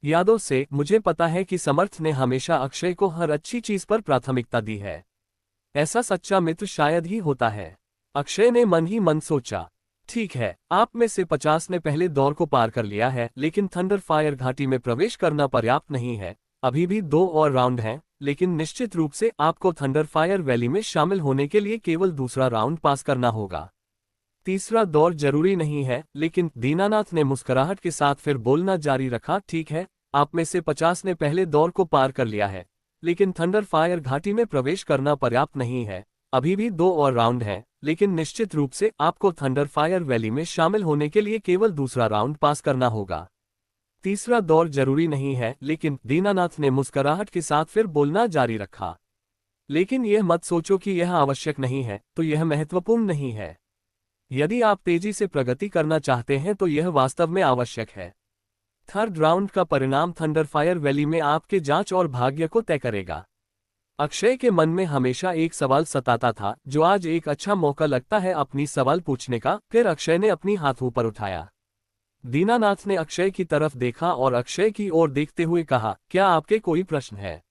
यादों से मुझे पता है कि समर्थ ने हमेशा अक्षय को हर अच्छी चीज पर प्राथमिकता दी है। ऐसा सच्चा मित्र शायद ही होता है। अक्षय ने मन ही मन सोचा। ठीक है, आप में से 50 ने पहले दौर को पार कर लिया है, लेकिन थंडर फायर घाटी में प्रवेश करना पर्याप्त नहीं है। अभी भी 2 और राउंड हैं, लेकिन निश्चित रूप से आपको थंडर फायर वैली में शामिल होने के लिए केवल दूसरा राउंड पास करना होगा। तीसरा दौर जरूरी नहीं है, लेकिन दीनानाथ ने मुस्कुराहट के साथ फिर बोलना जारी रखा। ठीक है, आप में से 50 ने पहले दौर को पार कर लिया है, लेकिन थंडर फायर घाटी में प्रवेश करना पर्याप्त नहीं है। अभी भी 2 और राउंड हैं, लेकिन निश्चित रूप से आपको थंडर फायर वैली में शामिल होने के लिए केवल दूसरा राउंड पास करना होगा। तीसरा दौर जरूरी नहीं है, लेकिन दीनानाथ ने मुस्कुराहट के साथ फिर बोलना जारी रखा। लेकिन यह मत सोचो कि यह आवश्यक नहीं है, तो यह महत्वपूर्ण नहीं है। यदि आप तेजी से प्रगति करना चाहते हैं तो यह वास्तव में आवश्यक है। थर्ड राउंड का परिणाम थंडर फायर वैली में आपके जांच और भाग्य को तय करेगा। अक्षय के मन में हमेशा एक सवाल सताता था, जो आज एक अच्छा मौका लगता है अपनी सवाल पूछने का। फिर अक्षय ने अपनी हाथ ऊपर उठाया। दीनानाथ ने अक्षय की तरफ देखा और अक्षय की ओर देखते हुए कहा, क्या आपके कोई प्रश्न है?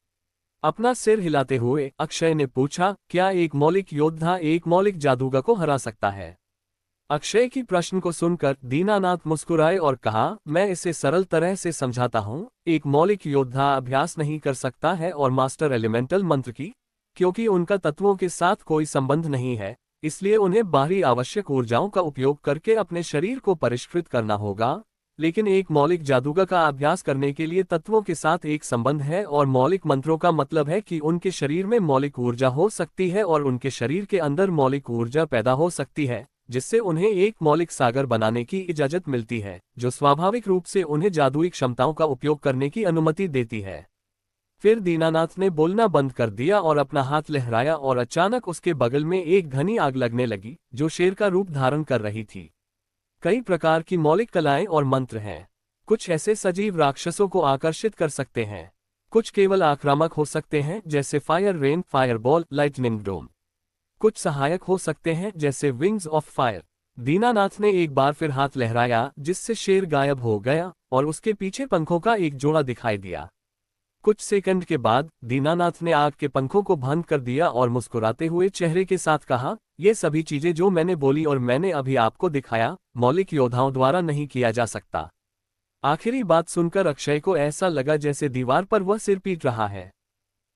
अपना सिर हिलाते हुए अक्षय ने पूछा, क्या एक मौलिक योद्धा एक मौलिक जादूगर को हरा सकता है? अक्षय की प्रश्न को सुनकर दीनानाथ मुस्कुराए और कहा, मैं इसे सरल तरह से समझाता हूँ। एक मौलिक योद्धा अभ्यास नहीं कर सकता है और मास्टर एलिमेंटल मंत्र की, क्योंकि उनका तत्वों के साथ कोई संबंध नहीं है, इसलिए उन्हें बाहरी आवश्यक ऊर्जाओं का उपयोग करके अपने शरीर को परिष्कृत करना होगा। लेकिन एक मौलिक जादूगर का अभ्यास करने के लिए तत्वों के साथ एक संबंध है, और मौलिक मंत्रों का मतलब है कि उनके शरीर में मौलिक ऊर्जा हो सकती है और उनके शरीर के अंदर मौलिक ऊर्जा पैदा हो सकती है, जिससे उन्हें एक मौलिक सागर बनाने की इजाजत मिलती है, जो स्वाभाविक रूप से उन्हें जादुई क्षमताओं का उपयोग करने की अनुमति देती है। फिर दीनानाथ ने बोलना बंद कर दिया और अपना हाथ लहराया और अचानक उसके बगल में एक घनी आग लगने लगी, जो शेर का रूप धारण कर रही थी। कई प्रकार की मौलिक कलाएं और मंत्र हैं। कुछ ऐसे सजीव राक्षसों को आकर्षित कर सकते हैं, कुछ केवल आक्रामक हो सकते हैं जैसे फायर रेन, फायरबॉल, लाइटनिंग डोम। कुछ सहायक हो सकते हैं जैसे विंग्स ऑफ फायर। दीनानाथ ने एक बार फिर हाथ लहराया, जिससे शेर गायब हो गया और उसके पीछे पंखों का एक जोड़ा दिखाई दिया। कुछ सेकंड के बाद दीनानाथ ने आग के पंखों को बंद कर दिया और मुस्कुराते हुए चेहरे के साथ कहा, ये सभी चीजें जो मैंने बोली और मैंने अभी आपको दिखाया, मौलिक योद्धाओं द्वारा नहीं किया जा सकता। आखिरी बात सुनकर अक्षय को ऐसा लगा जैसे दीवार पर वह सिर पीट रहा है।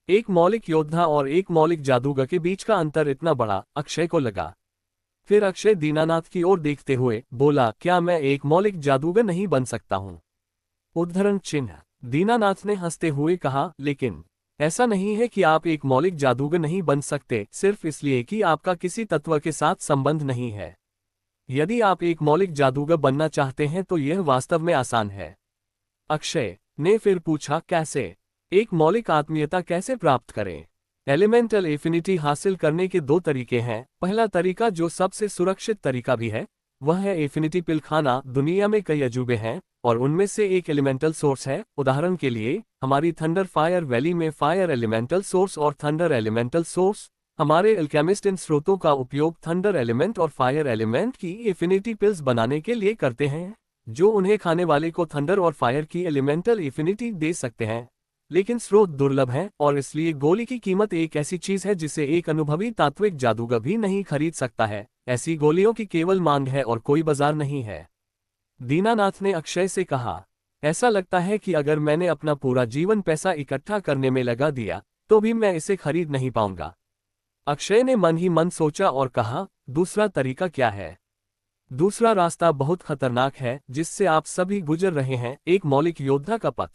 एक मौलिक योद्धा और एक मौलिक जादूगर के बीच का अंतर इतना बड़ा, अक्षय को लगा। फिर अक्षय दीनानाथ की ओर देखते हुए बोला, क्या मैं एक मौलिक जादूगर नहीं बन सकता हूँ? उद्धरण चिन्ह। दीनानाथ ने हंसते हुए कहा, लेकिन ऐसा नहीं है कि आप एक मौलिक जादूगर नहीं बन सकते सिर्फ इसलिए कि आपका किसी तत्व के साथ संबंध नहीं है। यदि आप एक मौलिक जादूगर बनना चाहते हैं तो यह वास्तव में आसान है। अक्षय ने फिर पूछा, कैसे? एक मौलिक आत्मीयता कैसे प्राप्त करें? एलिमेंटल एफिनिटी हासिल करने के 2 तरीके हैं। पहला तरीका, जो सबसे सुरक्षित तरीका भी है, वह है एफिनिटी पिल खाना। दुनिया में कई अजूबे हैं और उनमें से एक एलिमेंटल सोर्स है। उदाहरण के लिए, हमारी थंडर फायर वैली में फायर एलिमेंटल सोर्स और थंडर एलिमेंटल सोर्स। हमारे अल्केमिस्ट इन स्रोतों का उपयोग थंडर एलिमेंट और फायर एलिमेंट की एफिनिटी पिल्स बनाने के लिए करते हैं, जो उन्हें खाने वाले को थंडर और फायर की एलिमेंटल एफिनिटी दे सकते हैं। लेकिन स्रोत दुर्लभ हैं और इसलिए गोली की कीमत एक ऐसी चीज है जिसे एक अनुभवी तात्विक जादूगर भी नहीं खरीद सकता है। ऐसी गोलियों की केवल मांग है और कोई बाजार नहीं है। दीनानाथ ने अक्षय से कहा, ऐसा लगता है कि अगर मैंने अपना पूरा जीवन पैसा इकट्ठा करने में लगा दिया तो भी मैं इसे खरीद नहीं पाऊंगा। अक्षय ने मन ही मन सोचा और कहा, दूसरा तरीका क्या है? दूसरा रास्ता बहुत खतरनाक है जिससे आप सभी गुजर रहे हैं, एक मौलिक योद्धा का पथ।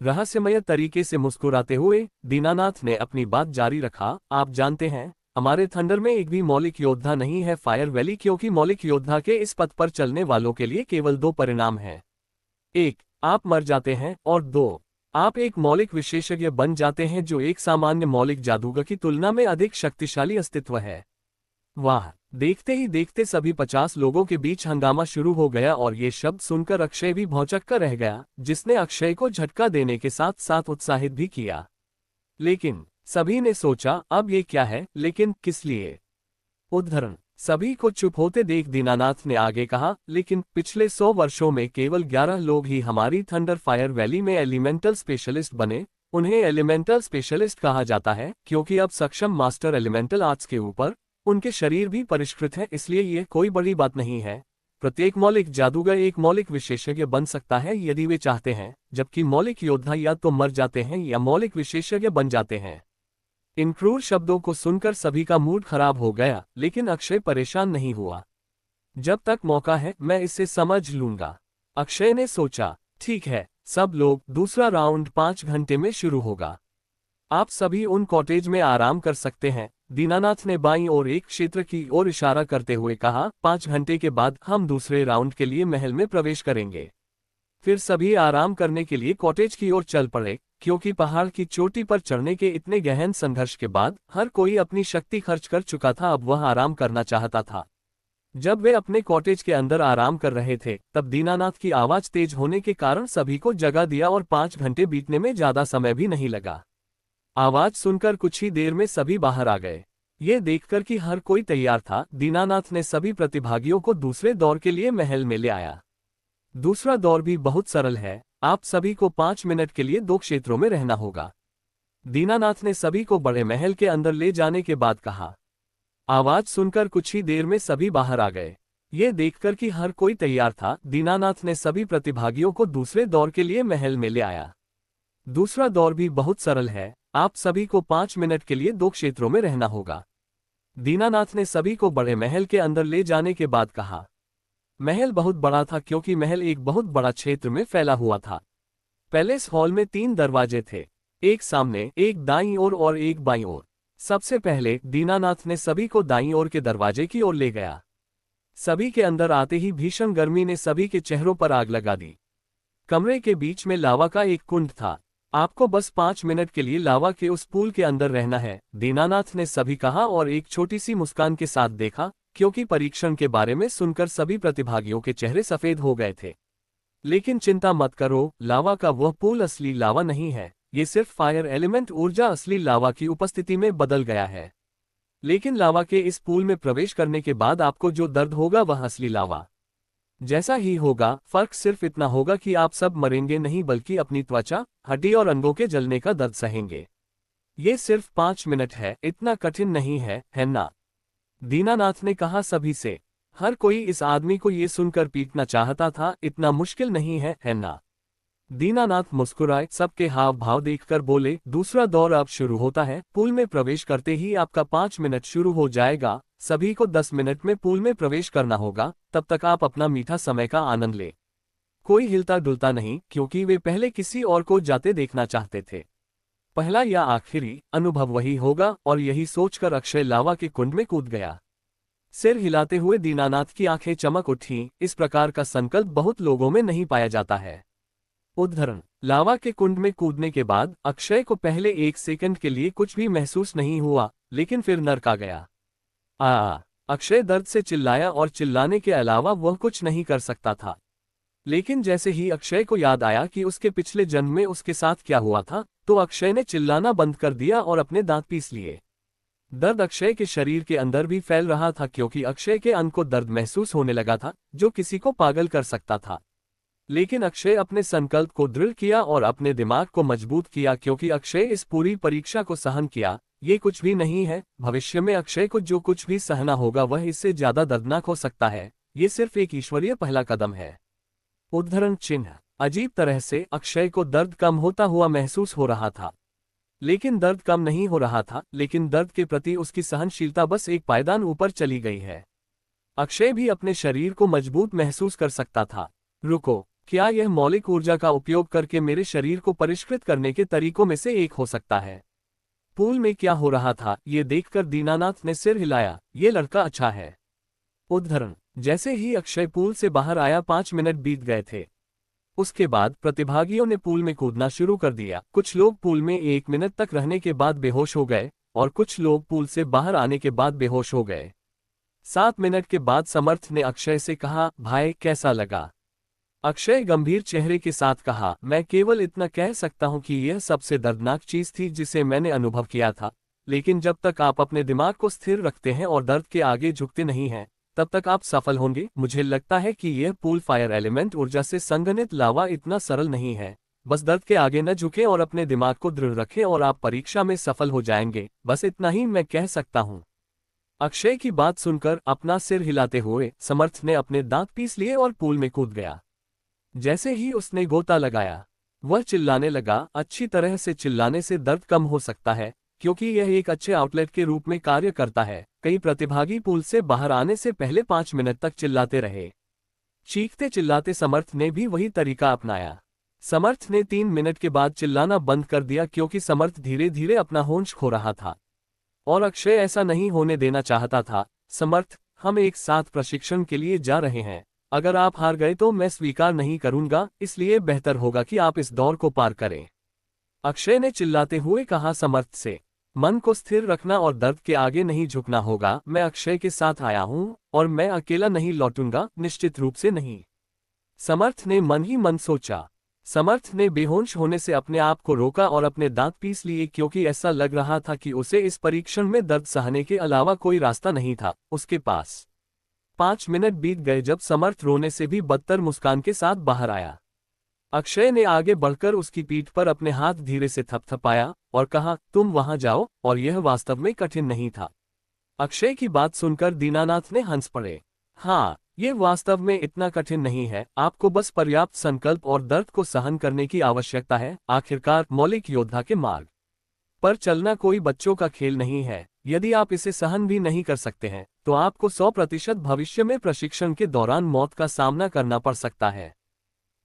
रहस्यमय तरीके से मुस्कुराते हुए दीनानाथ ने अपनी बात जारी रखा, आप जानते हैं, हमारे थंडर में एक भी मौलिक योद्धा नहीं है फायर वैली, क्योंकि मौलिक योद्धा के इस पथ पर चलने वालों के लिए केवल दो परिणाम हैं। एक, आप मर जाते हैं, और दो, आप एक मौलिक विशेषज्ञ बन जाते हैं जो एक सामान्य मौलिक जादूगर की तुलना में अधिक शक्तिशाली अस्तित्व है। वाह! देखते ही देखते सभी 50 लोगों के बीच हंगामा शुरू हो गया और ये शब्द सुनकर अक्षय भी भौंचक्का रह गया, जिसने अक्षय को झटका देने के साथ साथ उत्साहित भी किया। लेकिन सभी ने सोचा, अब ये क्या है, लेकिन किस लिए? उद्धरण, सभी को चुप होते देख दीनानाथ ने आगे कहा, लेकिन पिछले 100 वर्षों में केवल 11 लोग ही हमारी थंडर फायर वैली में एलिमेंटल स्पेशलिस्ट बने। उन्हें एलिमेंटल स्पेशलिस्ट कहा जाता है क्योंकि अब सक्षम मास्टर एलिमेंटल आर्ट्स के ऊपर उनके शरीर भी परिष्कृत है, इसलिए यह कोई बड़ी बात नहीं है। प्रत्येक मौलिक जादूगर एक मौलिक विशेषज्ञ बन सकता है यदि वे चाहते हैं, जबकि मौलिक योद्धा या तो मर जाते हैं या मौलिक विशेषज्ञ बन जाते हैं। इन क्रूर शब्दों को सुनकर सभी का मूड खराब हो गया, लेकिन अक्षय परेशान नहीं हुआ। जब तक मौका है मैं इसे समझ लूंगा, अक्षय ने सोचा। ठीक है सब लोग, दूसरा राउंड 5 घंटे में शुरू होगा। आप सभी उन कॉटेज में आराम कर सकते हैं। दीनानाथ ने बाईं ओर एक क्षेत्र की ओर इशारा करते हुए कहा, 5 घंटे के बाद हम दूसरे राउंड के लिए महल में प्रवेश करेंगे। फिर सभी आराम करने के लिए कॉटेज की ओर चल पड़े, क्योंकि पहाड़ की चोटी पर चढ़ने के इतने गहन संघर्ष के बाद हर कोई अपनी शक्ति खर्च कर चुका था, अब वह आराम करना चाहता था। जब वे अपने कॉटेज के अंदर आराम कर रहे थे, तब दीनानाथ की आवाज तेज होने के कारण सभी को जगा दिया और 5 घंटे बीतने में ज्यादा समय भी नहीं लगा। आवाज सुनकर कुछ ही देर में सभी बाहर आ गए। ये देखकर कि हर कोई तैयार था, दीनानाथ ने सभी प्रतिभागियों को दूसरे दौर के लिए महल में ले आया। दूसरा दौर भी बहुत सरल है, आप सभी को 5 मिनट के लिए 2 क्षेत्रों में रहना होगा। दीनानाथ ने सभी को बड़े महल के अंदर ले जाने के बाद कहा। आवाज सुनकर कुछ ही देर में सभी बाहर आ गए। ये देखकर कि हर कोई तैयार था, दीनानाथ ने सभी प्रतिभागियों को दूसरे दौर के लिए महल में ले आया। दूसरा दौर भी बहुत सरल है, आप सभी को 5 मिनट के लिए 2 क्षेत्रों में रहना होगा। दीनानाथ ने सभी को बड़े महल के अंदर ले जाने के बाद कहा। महल बहुत बड़ा था क्योंकि महल एक बहुत बड़ा क्षेत्र में फैला हुआ था। पैलेस हॉल में 3 दरवाजे थे, एक सामने, एक दाईं ओर और एक बाईं ओर। सबसे पहले दीनानाथ ने सभी को दाईं ओर के दरवाजे की ओर ले गया। सभी के अंदर आते ही भीषण गर्मी ने सभी के चेहरों पर आग लगा दी। कमरे के बीच में लावा का एक कुंड था। आपको बस 5 मिनट के लिए लावा के उस पूल के अंदर रहना है, दीनानाथ ने सभी कहा और एक छोटी सी मुस्कान के साथ देखा, क्योंकि परीक्षण के बारे में सुनकर सभी प्रतिभागियों के चेहरे सफेद हो गए थे। लेकिन चिंता मत करो, लावा का वह पूल असली लावा नहीं है, ये सिर्फ फायर एलिमेंट ऊर्जा असली लावा की उपस्थिति में बदल गया है। लेकिन लावा के इस पूल में प्रवेश करने के बाद आपको जो दर्द होगा वह असली लावा जैसा ही होगा। फर्क सिर्फ इतना होगा कि आप सब मरेंगे नहीं, बल्कि अपनी त्वचा, हड्डी और अंगों के जलने का दर्द सहेंगे। ये सिर्फ 5 मिनट है, इतना कठिन नहीं है ना? दीनानाथ ने कहा सभी से। हर कोई इस आदमी को ये सुनकर पीटना चाहता था, इतना मुश्किल नहीं है ना? दीनानाथ मुस्कुराए, सबके हाव भाव देखकर बोले, दूसरा दौर अब शुरू होता है। पूल में प्रवेश करते ही आपका 5 मिनट शुरू हो जाएगा। सभी को 10 मिनट में पूल में प्रवेश करना होगा, तब तक आप अपना मीठा समय का आनंद ले। कोई हिलता डुलता नहीं, क्योंकि वे पहले किसी और को जाते देखना चाहते थे। पहला या आखिरी अनुभव वही होगा, और यही सोचकर अक्षय लावा के कुंड में कूद गया। सिर हिलाते हुए दीनानाथ की आंखें चमक उठी। इस प्रकार का संकल्प बहुत लोगों में नहीं पाया जाता है। उद्धरण, लावा के कुंड में कूदने के बाद अक्षय को पहले 1 सेकंड के लिए कुछ भी महसूस नहीं हुआ, लेकिन फिर नर्क आ गया। अक्षय दर्द से चिल्लाया और चिल्लाने के अलावा वह कुछ नहीं कर सकता था। लेकिन जैसे ही अक्षय को याद आया कि उसके पिछले जन्म में उसके साथ क्या हुआ था, तो अक्षय ने चिल्लाना बंद कर दिया और अपने दांत पीस लिए। दर्द अक्षय के शरीर के अंदर भी फैल रहा था, क्योंकि अक्षय के अंग को दर्द महसूस होने लगा था, जो किसी को पागल कर सकता था। लेकिन अक्षय अपने संकल्प को दृढ़ किया और अपने दिमाग को मजबूत किया, क्योंकि अक्षय इस पूरी परीक्षा को सहन किया। ये कुछ भी नहीं है, भविष्य में अक्षय को जो कुछ भी सहना होगा वह इससे ज्यादा दर्दनाक हो सकता है। ये सिर्फ एक ईश्वरीय पहला कदम है। उद्धरण चिन्ह, अजीब तरह से अक्षय को दर्द कम होता हुआ महसूस हो रहा था। लेकिन दर्द कम नहीं हो रहा था, लेकिन दर्द के प्रति उसकी सहनशीलता बस एक पायदान ऊपर चली गई है। अक्षय भी अपने शरीर को मजबूत महसूस कर सकता था। रुको, क्या यह मौलिक ऊर्जा का उपयोग करके मेरे शरीर को परिष्कृत करने के तरीकों में से एक हो सकता है? पूल में क्या हो रहा था, ये देखकर दीनानाथ ने सिर हिलाया। ये लड़का अच्छा है। उद्धरण: जैसे ही अक्षय पूल से बाहर आया 5 मिनट बीत गए थे। उसके बाद प्रतिभागियों ने पूल में कूदना शुरू कर दिया। कुछ लोग पूल में 1 मिनट तक रहने के बाद बेहोश हो गए और कुछ लोग पूल से बाहर आने के बाद बेहोश हो गए। 7 मिनट के बाद समर्थ ने अक्षय से कहा, भाई कैसा लगा? अक्षय गंभीर चेहरे के साथ कहा, मैं केवल इतना कह सकता हूं कि यह सबसे दर्दनाक चीज थी जिसे मैंने अनुभव किया था, लेकिन जब तक आप अपने दिमाग को स्थिर रखते हैं और दर्द के आगे झुकते नहीं हैं, तब तक आप सफल होंगे। मुझे लगता है कि यह पूल फायर एलिमेंट ऊर्जा से संघनित लावा इतना सरल नहीं है। बस दर्द के आगे न झुकें और अपने दिमाग को दृढ़ रखें और आप परीक्षा में सफल हो जाएंगे। बस इतना ही मैं कह सकता हूं। अक्षय की बात सुनकर अपना सिर हिलाते हुए समर्थ ने अपने दांत पीस लिए और पूल में कूद गया। जैसे ही उसने गोता लगाया, वह चिल्लाने लगा। अच्छी तरह से चिल्लाने से दर्द कम हो सकता है, क्योंकि यह एक अच्छे आउटलेट के रूप में कार्य करता है। कई प्रतिभागी पूल से बाहर आने से पहले 5 मिनट तक चिल्लाते रहे। चीखते चिल्लाते समर्थ ने भी वही तरीका अपनाया। समर्थ ने 3 मिनट के बाद चिल्लाना बंद कर दिया, क्योंकि समर्थ धीरे धीरे अपना होश खो रहा था और अक्षय ऐसा नहीं होने देना चाहता था। समर्थ, हम एक साथ प्रशिक्षण के लिए जा रहे हैं। अगर आप हार गए तो मैं स्वीकार नहीं करूंगा, इसलिए बेहतर होगा कि आप इस दौर को पार करें। अक्षय ने चिल्लाते हुए कहा समर्थ से, मन को स्थिर रखना और दर्द के आगे नहीं झुकना होगा। मैं अक्षय के साथ आया हूं और मैं अकेला नहीं लौटूंगा, निश्चित रूप से नहीं। समर्थ ने मन ही मन सोचा। समर्थ ने बेहोश होने से अपने आप को रोका और अपने दांत पीस लिए, क्योंकि ऐसा लग रहा था कि उसे इस परीक्षण में दर्द सहने के अलावा कोई रास्ता नहीं था उसके पास। 5 मिनट बीत गए जब समर्थ रोने से भी बदतर मुस्कान के साथ बाहर आया। अक्षय ने आगे बढ़कर उसकी पीठ पर अपने हाथ धीरे से थपथपाया और कहा, तुम वहां जाओ। और यह वास्तव में कठिन नहीं था। अक्षय की बात सुनकर दीनानाथ ने हंस पड़े। हाँ, ये वास्तव में इतना कठिन नहीं है। आपको बस पर्याप्त संकल्प और दर्द को सहन करने की आवश्यकता है। आखिरकार मौलिक योद्धा के मार्ग पर चलना कोई बच्चों का खेल नहीं है। यदि आप इसे सहन भी नहीं कर सकते हैं तो आपको 100% भविष्य में प्रशिक्षण के दौरान मौत का सामना करना पड़ सकता है।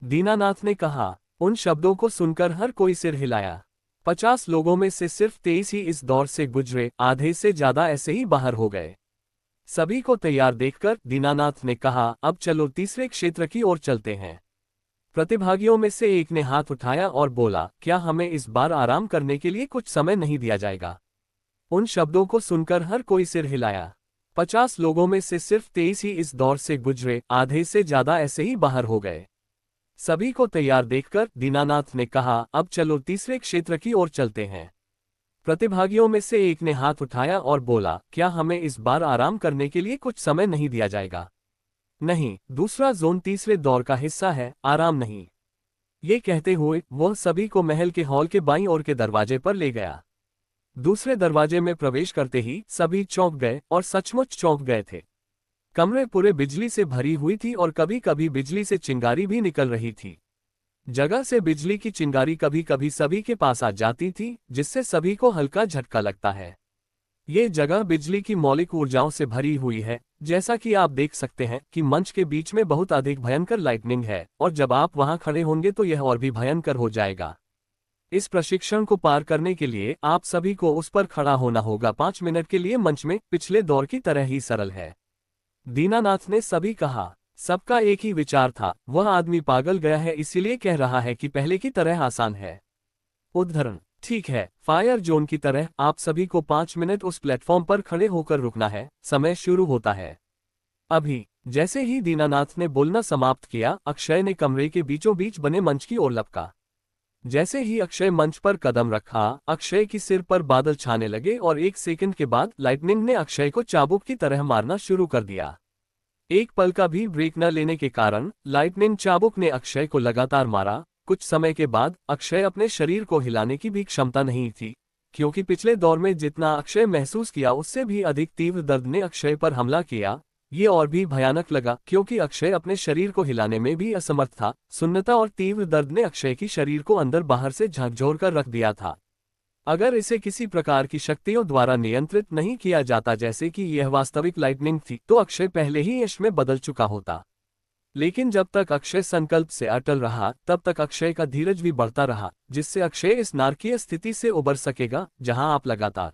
दीनानाथ ने कहा। उन शब्दों को सुनकर हर कोई सिर हिलाया। 50 लोगों में से सिर्फ 23 ही इस दौर से गुजरे, आधे से ज्यादा ऐसे ही बाहर हो गए। सभी को तैयार देखकर दीनानाथ ने कहा, अब चलो तीसरे क्षेत्र की ओर चलते हैं। प्रतिभागियों में से एक ने हाथ उठाया और बोला, क्या हमें इस बार आराम करने के लिए कुछ समय नहीं दिया जाएगा? उन शब्दों को सुनकर हर कोई सिर हिलाया। 50 लोगों में से सिर्फ 23 ही इस दौर से गुजरे, आधे से ज्यादा ऐसे ही बाहर हो गए। सभी को तैयार देखकर दीनानाथ ने कहा, अब चलो तीसरे क्षेत्र की ओर चलते हैं। प्रतिभागियों में से एक ने हाथ उठाया और बोला, क्या हमें इस बार आराम करने के लिए कुछ समय नहीं दिया जाएगा? नहीं, दूसरा जोन तीसरे दौर का हिस्सा है, आराम नहीं। ये कहते हुए वह सभी को महल के हॉल के बाईं ओर के दरवाजे पर ले गया। दूसरे दरवाजे में प्रवेश करते ही सभी चौंक गए और सचमुच चौंक गए थे। कमरे पूरे बिजली से भरी हुई थी और कभी कभी बिजली से चिंगारी भी निकल रही थी। जगह से बिजली की चिंगारी कभी कभी सभी के पास आ जाती थी, जिससे सभी को हल्का झटका लगता है। ये जगह बिजली की मौलिक ऊर्जाओं से भरी हुई है। जैसा कि आप देख सकते हैं कि मंच के बीच में बहुत अधिक भयंकर लाइटनिंग है और जब आप वहां खड़े होंगे तो यह और भी भयंकर हो जाएगा। इस प्रशिक्षण को पार करने के लिए आप सभी को उस पर खड़ा होना होगा। 5 मिनट के लिए मंच में पिछले दौर की तरह ही सरल है। दीनानाथ ने सभी कहा। सबका एक ही विचार था, वह आदमी पागल गया है इसीलिए कह रहा है कि पहले की तरह आसान है। उद्धरण, ठीक है, फायर जोन की तरह आप सभी को 5 मिनट उस प्लेटफॉर्म पर खड़े होकर रुकना है। समय शुरू होता है अभी। जैसे ही दीनानाथ ने बोलना समाप्त किया, अक्षय ने कमरे के बीचों बीच बने मंच की ओर लपका। जैसे ही अक्षय मंच पर कदम रखा, अक्षय की सिर पर बादल छाने लगे और 1 सेकंड के बाद लाइटनिंग ने अक्षय को चाबुक की तरह मारना शुरू कर दिया। एक पल का भी ब्रेक न लेने के कारण लाइटनिंग चाबुक ने अक्षय को लगातार मारा। कुछ समय के बाद अक्षय अपने शरीर को हिलाने की भी क्षमता नहीं थी, क्योंकि पिछले दौर में जितना अक्षय महसूस किया उससे भी अधिक तीव्र दर्द ने अक्षय पर हमला किया। ये और भी भयानक लगा क्योंकि अक्षय अपने शरीर को हिलाने में भी असमर्थ था। सुन्नता और तीव्र दर्द ने अक्षय की शरीर को अंदर बाहर से झकझोर कर रख दिया था। अगर इसे किसी प्रकार की शक्तियों द्वारा नियंत्रित नहीं किया जाता, जैसे कि यह वास्तविक लाइटनिंग थी, तो अक्षय पहले ही यश में बदल चुका होता। लेकिन जब तक अक्षय संकल्प से अटल रहा, तब तक अक्षय का धीरज भी बढ़ता रहा, जिससे अक्षय इस नारकीय स्थिति से उबर सकेगा जहां आप लगातार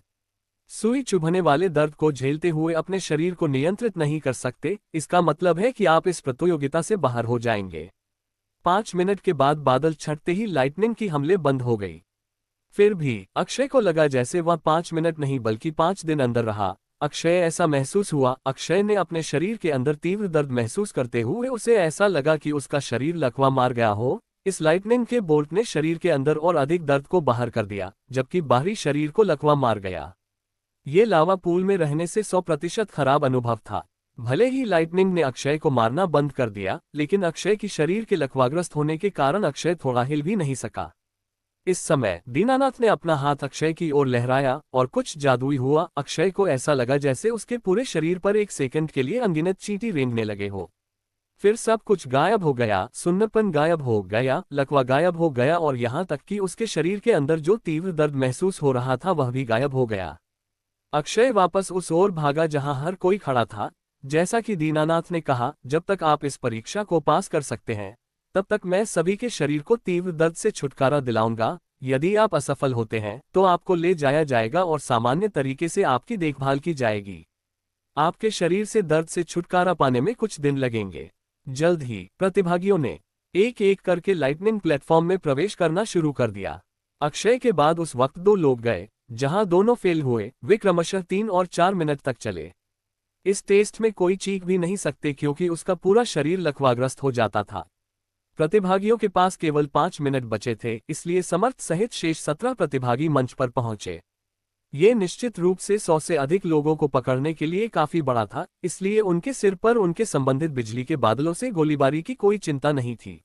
सुई चुभने वाले दर्द को झेलते हुए अपने शरीर को नियंत्रित नहीं कर सकते। इसका मतलब है कि आप इस प्रतियोगिता से बाहर हो जाएंगे। 5 मिनट के बाद बादल छटते ही लाइटनिंग की हमले बंद हो गई। फिर भी अक्षय को लगा जैसे वह 5 मिनट नहीं बल्कि 5 दिन अंदर रहा। अक्षय ऐसा महसूस हुआ, अक्षय ने अपने शरीर के अंदर तीव्र दर्द महसूस करते हुए उसे ऐसा लगा कि उसका शरीर लकवा मार गया हो। इस लाइटनिंग के बोल्ट ने शरीर के अंदर और अधिक दर्द को बाहर कर दिया, जबकि बाहरी शरीर को लकवा मार गया। ये लावा पूल में रहने से 100% खराब अनुभव था। भले ही लाइटनिंग ने अक्षय को मारना बंद कर दिया, लेकिन अक्षय की शरीर के लकवाग्रस्त होने के कारण अक्षय थोड़ा हिल भी नहीं सका। इस समय दीनानाथ ने अपना हाथ अक्षय की ओर लहराया और कुछ जादुई हुआ। अक्षय को ऐसा लगा जैसे उसके पूरे शरीर पर एक सेकंड के लिए अनगिनत चींटी रेंगने लगे हो। फिर सब कुछ गायब हो गया, सुन्नपन गायब हो गया, लकवा गायब हो गया और यहाँ तक कि उसके शरीर के अंदर जो तीव्र दर्द महसूस हो रहा था वह भी गायब हो गया। अक्षय वापस उस ओर भागा जहां हर कोई खड़ा था। जैसा कि दीनानाथ ने कहा, जब तक आप इस परीक्षा को पास कर सकते हैं, तब तक मैं सभी के शरीर को तीव्र दर्द से छुटकारा दिलाऊंगा। यदि आप असफल होते हैं तो आपको ले जाया जाएगा और सामान्य तरीके से आपकी देखभाल की जाएगी। आपके शरीर से दर्द से छुटकारा पाने में कुछ दिन लगेंगे। जल्द ही प्रतिभागियों ने एक एक करके लाइटनिंग प्लेटफॉर्म में प्रवेश करना शुरू कर दिया। अक्षय के बाद उस वक्त 2 लोग गए जहां दोनों फेल हुए। वे क्रमशः 3 और 4 मिनट तक चले। इस टेस्ट में कोई चीख भी नहीं सकते क्योंकि उसका पूरा शरीर लकवाग्रस्त हो जाता था। प्रतिभागियों के पास केवल 5 मिनट बचे थे, इसलिए समर्थ सहित शेष 17 प्रतिभागी मंच पर पहुंचे। ये निश्चित रूप से 100 से अधिक लोगों को पकड़ने के लिए काफी बड़ा था, इसलिए उनके सिर पर उनके संबंधित बिजली के बादलों से गोलीबारी की कोई चिंता नहीं थी।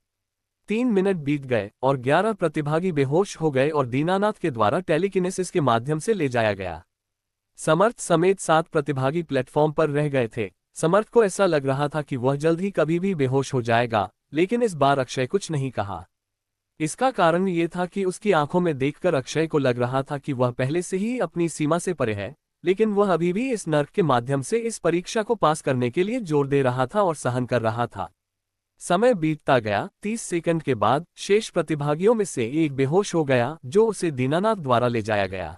3 मिनट बीत गए और 11 प्रतिभागी बेहोश हो गए और दीनानाथ के द्वारा टेलीकिनेसिस के माध्यम से ले जाया गया। समर्थ समेत 7 प्रतिभागी प्लेटफॉर्म पर रह गए थे। समर्थ को ऐसा लग रहा था कि वह जल्द ही कभी भी बेहोश हो जाएगा, लेकिन इस बार अक्षय कुछ नहीं कहा। इसका कारण ये था कि उसकी आंखों में देखकर अक्षय को लग रहा था कि वह पहले से ही अपनी सीमा से परे है, लेकिन वह अभी भी इस नर्क के माध्यम से इस परीक्षा को पास करने के लिए जोर दे रहा था और सहन कर रहा था। समय बीतता गया। 30 सेकंड के बाद शेष प्रतिभागियों में से एक बेहोश हो गया, जो उसे दीनानाथ द्वारा ले जाया गया।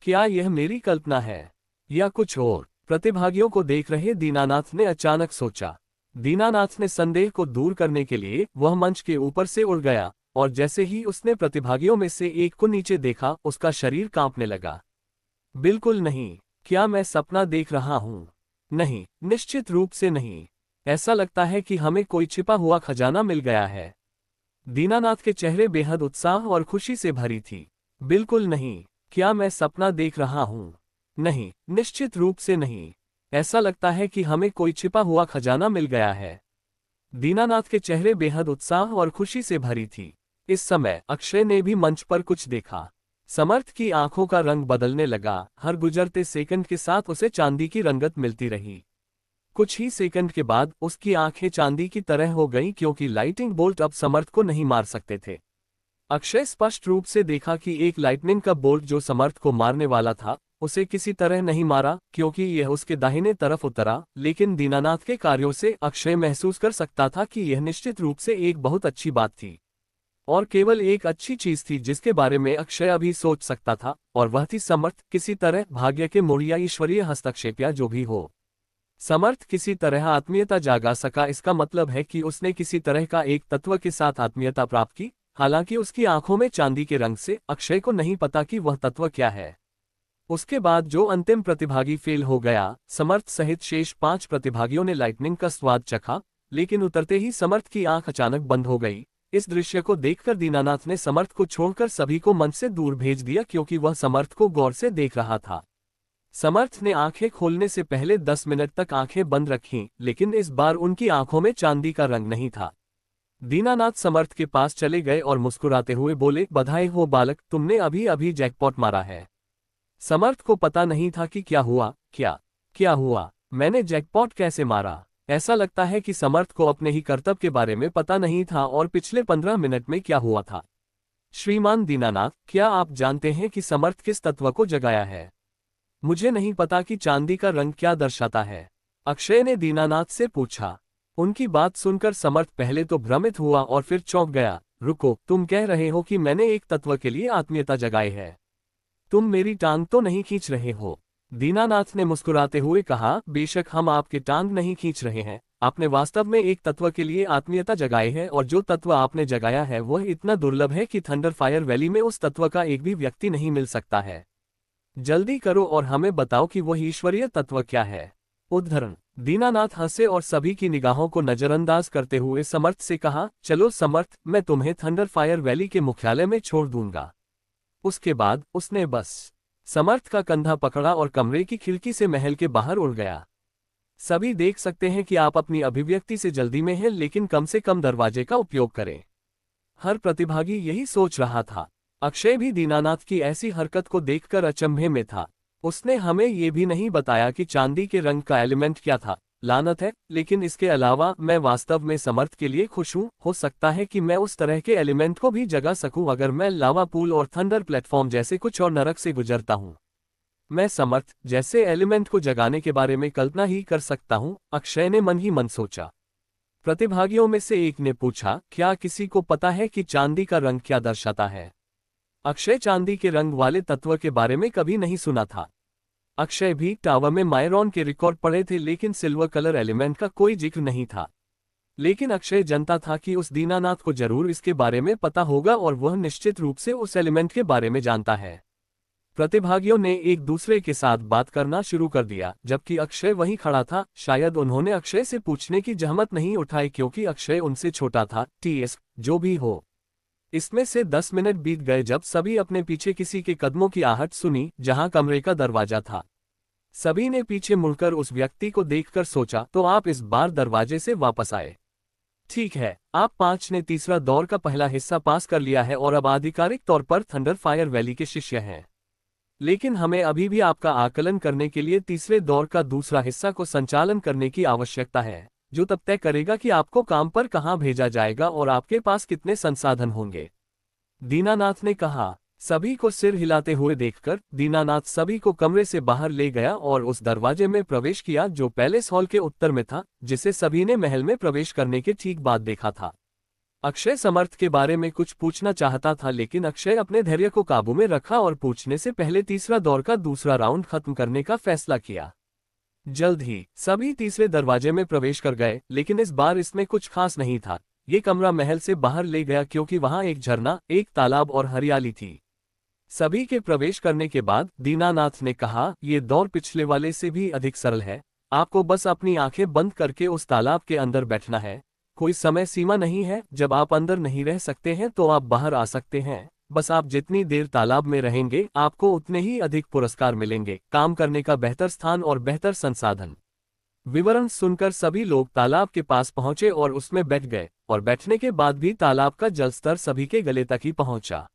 क्या यह मेरी कल्पना है या कुछ और? प्रतिभागियों को देख रहे दीनानाथ ने अचानक सोचा। दीनानाथ ने संदेह को दूर करने के लिए वह मंच के ऊपर से उड़ गया और जैसे ही उसने प्रतिभागियों में से एक को नीचे देखा, उसका शरीर कांपने लगा। बिल्कुल नहीं। क्या मैं सपना देख रहा हूं? नहीं, निश्चित रूप से नहीं। ऐसा लगता है कि हमें कोई छिपा हुआ खजाना मिल गया है। दीनानाथ के चेहरे बेहद उत्साह और खुशी से भरी थी। बिल्कुल नहीं। क्या मैं सपना देख रहा हूं? नहीं, निश्चित रूप से नहीं। ऐसा लगता है कि हमें कोई छिपा हुआ खजाना मिल गया है। दीनानाथ के चेहरे बेहद उत्साह और खुशी से भरी थी। इस समय अक्षय ने भी मंच पर कुछ देखा। समर्थ की आंखों का रंग बदलने लगा। हर गुजरते सेकंड के साथ उसे चांदी की रंगत मिलती रही। कुछ ही सेकंड के बाद उसकी आंखें चांदी की तरह हो गईं क्योंकि लाइटिंग बोल्ट अब समर्थ को नहीं मार सकते थे। अक्षय स्पष्ट रूप से देखा कि एक लाइटनिंग का बोल्ट जो समर्थ को मारने वाला था, उसे किसी तरह नहीं मारा क्योंकि यह उसके दाहिने तरफ उतरा। लेकिन दीनानाथ के कार्यों से अक्षय महसूस कर सकता था कि यह निश्चित रूप से एक बहुत अच्छी बात थी और केवल एक अच्छी चीज थी जिसके बारे में अक्षय अभी सोच सकता था, और वह थी समर्थ किसी तरह भाग्य के मोड़ या ईश्वरीय हस्तक्षेप या जो भी हो। समर्थ किसी तरह आत्मीयता जागा सका। इसका मतलब है कि उसने किसी तरह का एक तत्व के साथ आत्मीयता प्राप्त की। हालांकि उसकी आंखों में चांदी के रंग से अक्षय को नहीं पता कि वह तत्व क्या है। उसके बाद जो अंतिम प्रतिभागी फेल हो गया, समर्थ सहित शेष 5 प्रतिभागियों ने लाइटनिंग का स्वाद चखा, लेकिन उतरते ही समर्थ की आंख अचानक बंद हो गई। इस दृश्य को देखकर दीनानाथ ने समर्थ को छोड़कर सभी को मंच से दूर भेज दिया क्योंकि वह समर्थ को गौर से देख रहा था। समर्थ ने आंखें खोलने से पहले 10 मिनट तक आंखें बंद रखीं, लेकिन इस बार उनकी आंखों में चांदी का रंग नहीं था। दीनानाथ समर्थ के पास चले गए और मुस्कुराते हुए बोले, बधाई हो बालक, तुमने अभी अभी जैकपॉट मारा है। समर्थ को पता नहीं था कि क्या हुआ। क्या हुआ? मैंने जैकपॉट कैसे मारा? ऐसा लगता है कि समर्थ को अपने ही कर्तव्य के बारे में पता नहीं था और पिछले 15 मिनट में क्या हुआ था। श्रीमान दीनानाथ, क्या आप जानते हैं कि समर्थ किस तत्व को जगाया है? मुझे नहीं पता कि चांदी का रंग क्या दर्शाता है, अक्षय ने दीनानाथ से पूछा। उनकी बात सुनकर समर्थ पहले तो भ्रमित हुआ और फिर चौंक गया। रुको, तुम कह रहे हो कि मैंने एक तत्व के लिए आत्मीयता जगाई है? तुम मेरी टांग तो नहीं खींच रहे हो? दीनानाथ ने मुस्कुराते हुए कहा, बेशक हम आपके टांग नहीं खींच रहे हैं, आपने वास्तव में एक तत्व के लिए आत्मीयता जगाई है और जो तत्व आपने जगाया है वह इतना दुर्लभ है कि थंडर फायर वैली में उस तत्व का एक भी व्यक्ति नहीं मिल सकता है। जल्दी करो और हमें बताओ कि वह ईश्वरीय तत्व क्या है। उद्धरण। दीनानाथ हंसे और सभी की निगाहों को नजरअंदाज करते हुए समर्थ से कहा, चलो समर्थ, मैं तुम्हें थंडर फायर वैली के मुख्यालय में छोड़ दूंगा। उसके बाद उसने बस समर्थ का कंधा पकड़ा और कमरे की खिड़की से महल के बाहर उड़ गया। सभी देख सकते हैं कि आप अपनी अभिव्यक्ति से जल्दी में हैं, लेकिन कम से कम दरवाजे का उपयोग करें। हर प्रतिभागी यही सोच रहा था। अक्षय भी दीनानाथ की ऐसी हरकत को देखकर अचंभे में था। उसने हमें ये भी नहीं बताया कि चांदी के रंग का एलिमेंट क्या था। लानत है, लेकिन इसके अलावा मैं वास्तव में समर्थ के लिए खुश हूँ। हो सकता है कि मैं उस तरह के एलिमेंट को भी जगा सकूं अगर मैं लावा पूल और थंडर प्लेटफॉर्म जैसे कुछ और नरक से गुजरता हूँ। मैं समर्थ जैसे एलिमेंट को जगाने के बारे में कल्पना ही कर सकता हूँ, अक्षय ने मन ही मन सोचा। प्रतिभागियों में से एक ने पूछा, क्या किसी को पता है कि चांदी का रंग क्या दर्शाता है? अक्षय चांदी के रंग वाले तत्व के बारे में कभी नहीं सुना था। अक्षय भी टावर में मायरॉन के रिकॉर्ड पढ़े थे, लेकिन सिल्वर कलर एलिमेंट का कोई जिक्र नहीं था। लेकिन अक्षय जानता था कि उस दीनानाथ को जरूर इसके बारे में पता होगा और वह निश्चित रूप से उस एलिमेंट के बारे में जानता है। प्रतिभागियों ने एक दूसरे के साथ बात करना शुरू कर दिया, जबकि अक्षय वहीं खड़ा था। शायद उन्होंने अक्षय से पूछने की जहमत नहीं उठाई क्योंकि अक्षय उनसे छोटा था। टीएस जो भी हो। इसमें से 10 मिनट बीत गए जब सभी अपने पीछे किसी के कदमों की आहट सुनी, जहां कमरे का दरवाजा था। सभी ने पीछे मुड़कर उस व्यक्ति को देखकर सोचा, तो आप इस बार दरवाजे से वापस आए। ठीक है, आप 5 ने तीसरा दौर का पहला हिस्सा पास कर लिया है और अब आधिकारिक तौर पर थंडर फायर वैली के शिष्य हैं। लेकिन हमें अभी भी आपका आकलन करने के लिए तीसरे दौर का दूसरा हिस्सा को संचालन करने की आवश्यकता है, जो तब तय करेगा कि आपको काम पर कहां भेजा जाएगा और आपके पास कितने संसाधन होंगे। दीनानाथ ने कहा। सभी को सिर हिलाते हुए देखकर दीनानाथ सभी को कमरे से बाहर ले गया और उस दरवाजे में प्रवेश किया जो पैलेस हॉल के उत्तर में था, जिसे सभी ने महल में प्रवेश करने के ठीक बाद देखा था। अक्षय समर्थ के बारे में कुछ पूछना चाहता था, लेकिन अक्षय अपने धैर्य को काबू में रखा और पूछने से पहले तीसरा दौर का दूसरा राउंड खत्म करने का फैसला किया। जल्द ही सभी तीसरे दरवाजे में प्रवेश कर गए, लेकिन इस बार इसमें कुछ खास नहीं था। ये कमरा महल से बाहर ले गया क्योंकि वहां एक झरना, एक तालाब और हरियाली थी। सभी के प्रवेश करने के बाद दीनानाथ ने कहा, ये दौर पिछले वाले से भी अधिक सरल है। आपको बस अपनी आंखें बंद करके उस तालाब के अंदर बैठना है। कोई समय सीमा नहीं है। जब आप अंदर नहीं रह सकते हैं तो आप बाहर आ सकते हैं। बस आप जितनी देर तालाब में रहेंगे आपको उतने ही अधिक पुरस्कार मिलेंगे, काम करने का बेहतर स्थान और बेहतर संसाधन। विवरण सुनकर सभी लोग तालाब के पास पहुंचे और उसमें बैठ गए, और बैठने के बाद भी तालाब का जलस्तर सभी के गले तक ही पहुंचा।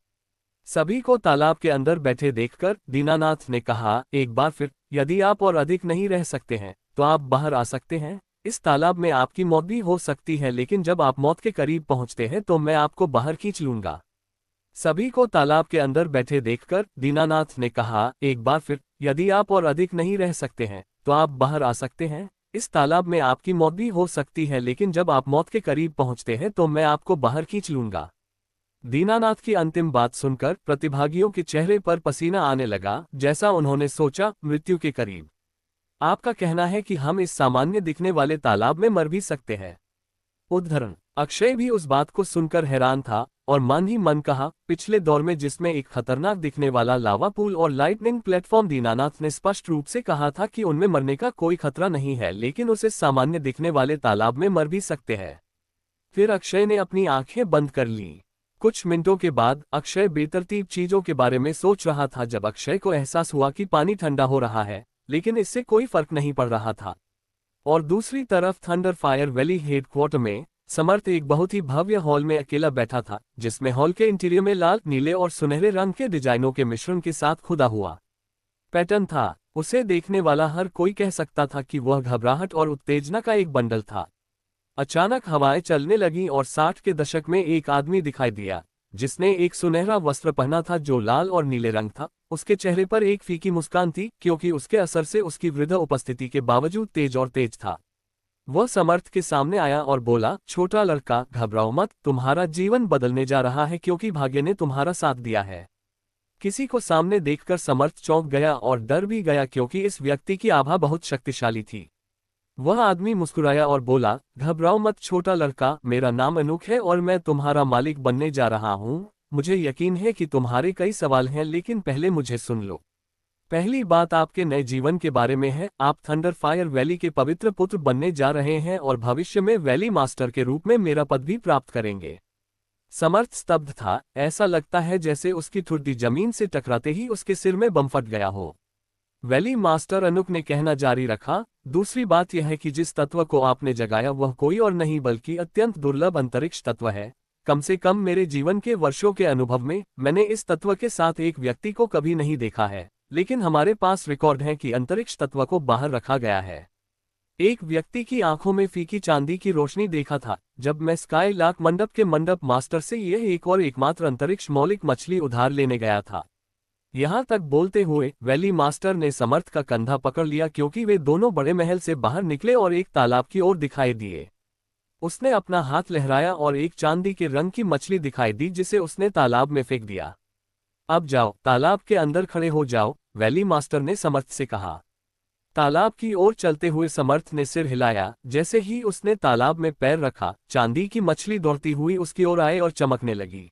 सभी को तालाब के अंदर बैठे देखकर दीनानाथ ने कहा, एक बार फिर, यदि आप और अधिक नहीं रह सकते हैं तो आप बाहर आ सकते हैं। इस तालाब में आपकी मौत भी हो सकती है, लेकिन जब आप मौत के करीब पहुंचते हैं तो मैं आपको बाहर खींच लूंगा। सभी को तालाब के अंदर बैठे देखकर दीनानाथ ने कहा, एक बार फिर, यदि आप और अधिक नहीं रह सकते हैं तो आप बाहर आ सकते हैं। इस तालाब में आपकी मौत भी हो सकती है, लेकिन जब आप मौत के करीब पहुंचते हैं तो मैं आपको बाहर खींच लूंगा। दीनानाथ की अंतिम बात सुनकर प्रतिभागियों के चेहरे पर पसीना आने लगा, जैसा उन्होंने सोचा, मृत्यु के करीब। आपका कहना है कि हम इस सामान्य दिखने वाले तालाब में मर भी सकते हैं? उद्धरण। अक्षय भी उस बात को सुनकर हैरान था और मन ही मन कहा, पिछले दौर में जिसमें एक खतरनाक दिखने वाला लावा पूल और लाइटनिंग प्लेटफॉर्म, दीनानाथ ने स्पष्ट रूप से कहा था कि उनमें मरने का कोई खतरा नहीं है, लेकिन उसे सामान्य दिखने वाले तालाब में मर भी सकते हैं। फिर अक्षय ने अपनी आंखें बंद कर लीं। कुछ मिनटों के बाद अक्षय बेतरतीब चीजों के बारे में सोच रहा था जब अक्षय को एहसास हुआ कि पानी ठंडा हो रहा है, लेकिन इससे कोई फर्क नहीं पड़ रहा था। और दूसरी तरफ थंडर फायर वैली हेडक्वार्टर में समर्थ एक बहुत ही भव्य हॉल में अकेला बैठा था, जिसमें हॉल के इंटीरियर में लाल, नीले और सुनहरे रंग के डिजाइनों के मिश्रण के साथ खुदा हुआ पैटर्न था। उसे देखने वाला हर कोई कह सकता था कि वह घबराहट और उत्तेजना का एक बंडल था। अचानक हवाएं चलने लगीं और 60 के दशक में एक आदमी दिखाई दिया, जिसने एक सुनहरा वस्त्र पहना था जो लाल और नीले रंग था। उसके चेहरे पर एक फीकी मुस्कान थी, क्योंकि उसके असर से उसकी वृद्ध उपस्थिति के बावजूद तेज था। वह समर्थ के सामने आया और बोला, छोटा लड़का, घबराओ मत, तुम्हारा जीवन बदलने जा रहा है क्योंकि भाग्य ने तुम्हारा साथ दिया है। किसी को सामने देखकर समर्थ चौंक गया और डर भी गया, क्योंकि इस व्यक्ति की आभा बहुत शक्तिशाली थी। वह आदमी मुस्कुराया और बोला, घबराओ मत छोटा लड़का, मेरा नाम अनूप है और मैं तुम्हारा मालिक बनने जा रहा हूँ। मुझे यकीन है कि तुम्हारे कई सवाल हैं, लेकिन पहले मुझे सुन लो। पहली बात आपके नए जीवन के बारे में है। आप थंडर फायर वैली के पवित्र पुत्र बनने जा रहे हैं और भविष्य में वैली मास्टर के रूप में मेरा पद भी प्राप्त करेंगे। समर्थ स्तब्ध था। ऐसा लगता है जैसे उसकी ठुड्डी जमीन से टकराते ही उसके सिर में बम फट गया हो। वैली मास्टर अनुक ने कहना जारी रखा, दूसरी बात यह है कि जिस तत्व को आपने जगाया वह कोई और नहीं बल्कि अत्यंत दुर्लभ अंतरिक्ष तत्व है। कम से कम मेरे जीवन के वर्षों के अनुभव में मैंने इस तत्व के साथ एक व्यक्ति को कभी नहीं देखा है, लेकिन हमारे पास रिकॉर्ड है कि अंतरिक्ष तत्व को बाहर रखा गया है। एक व्यक्ति की आंखों में फीकी चांदी की रोशनी देखा था जब मैं स्काई लाक मंडप के मंडप मास्टर से यह एक और एकमात्र अंतरिक्ष मौलिक मछली उधार लेने गया था। यहां तक बोलते हुए वैली मास्टर ने समर्थ का कंधा पकड़ लिया, क्योंकि वे दोनों बड़े महल से बाहर निकले और एक तालाब की ओर दिखाई दिए। उसने अपना हाथ लहराया और एक चांदी के रंग की मछली दिखाई दी, जिसे उसने तालाब में फेंक दिया। अब जाओ, तालाब के अंदर खड़े हो जाओ, वैली मास्टर ने समर्थ से कहा। तालाब की ओर चलते हुए समर्थ ने सिर हिलाया। जैसे ही उसने तालाब में पैर रखा, चांदी की मछली दौड़ती हुई उसकी ओर आए और चमकने लगी।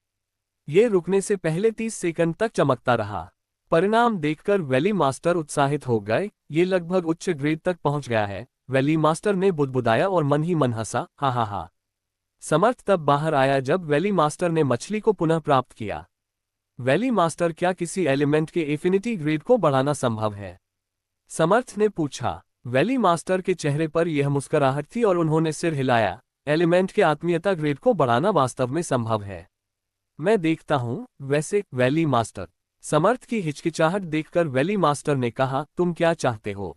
ये रुकने से पहले 30 सेकंड तक चमकता रहा। परिणाम देखकर वैली मास्टर उत्साहित हो गए। ये लगभग उच्च ग्रेड तक पहुंच गया है, वैली मास्टर ने बुदबुदाया और मन ही मन हंसा, हा हा हा। समर्थ तब बाहर आया जब वैली मास्टर ने मछली को पुनः प्राप्त किया। वैली मास्टर, क्या किसी एलिमेंट के एफिनिटी ग्रेड को बढ़ाना संभव है? समर्थ ने पूछा। वैली मास्टर के चेहरे पर यह मुस्कुराहट थी और उन्होंने सिर हिलाया। एलिमेंट के आत्मीयता ग्रेड को बढ़ाना वास्तव में संभव है। मैं देखता हूं। वैसे वैली मास्टर, समर्थ की हिचकिचाहट देखकर वैली मास्टर ने कहा, तुम क्या चाहते हो?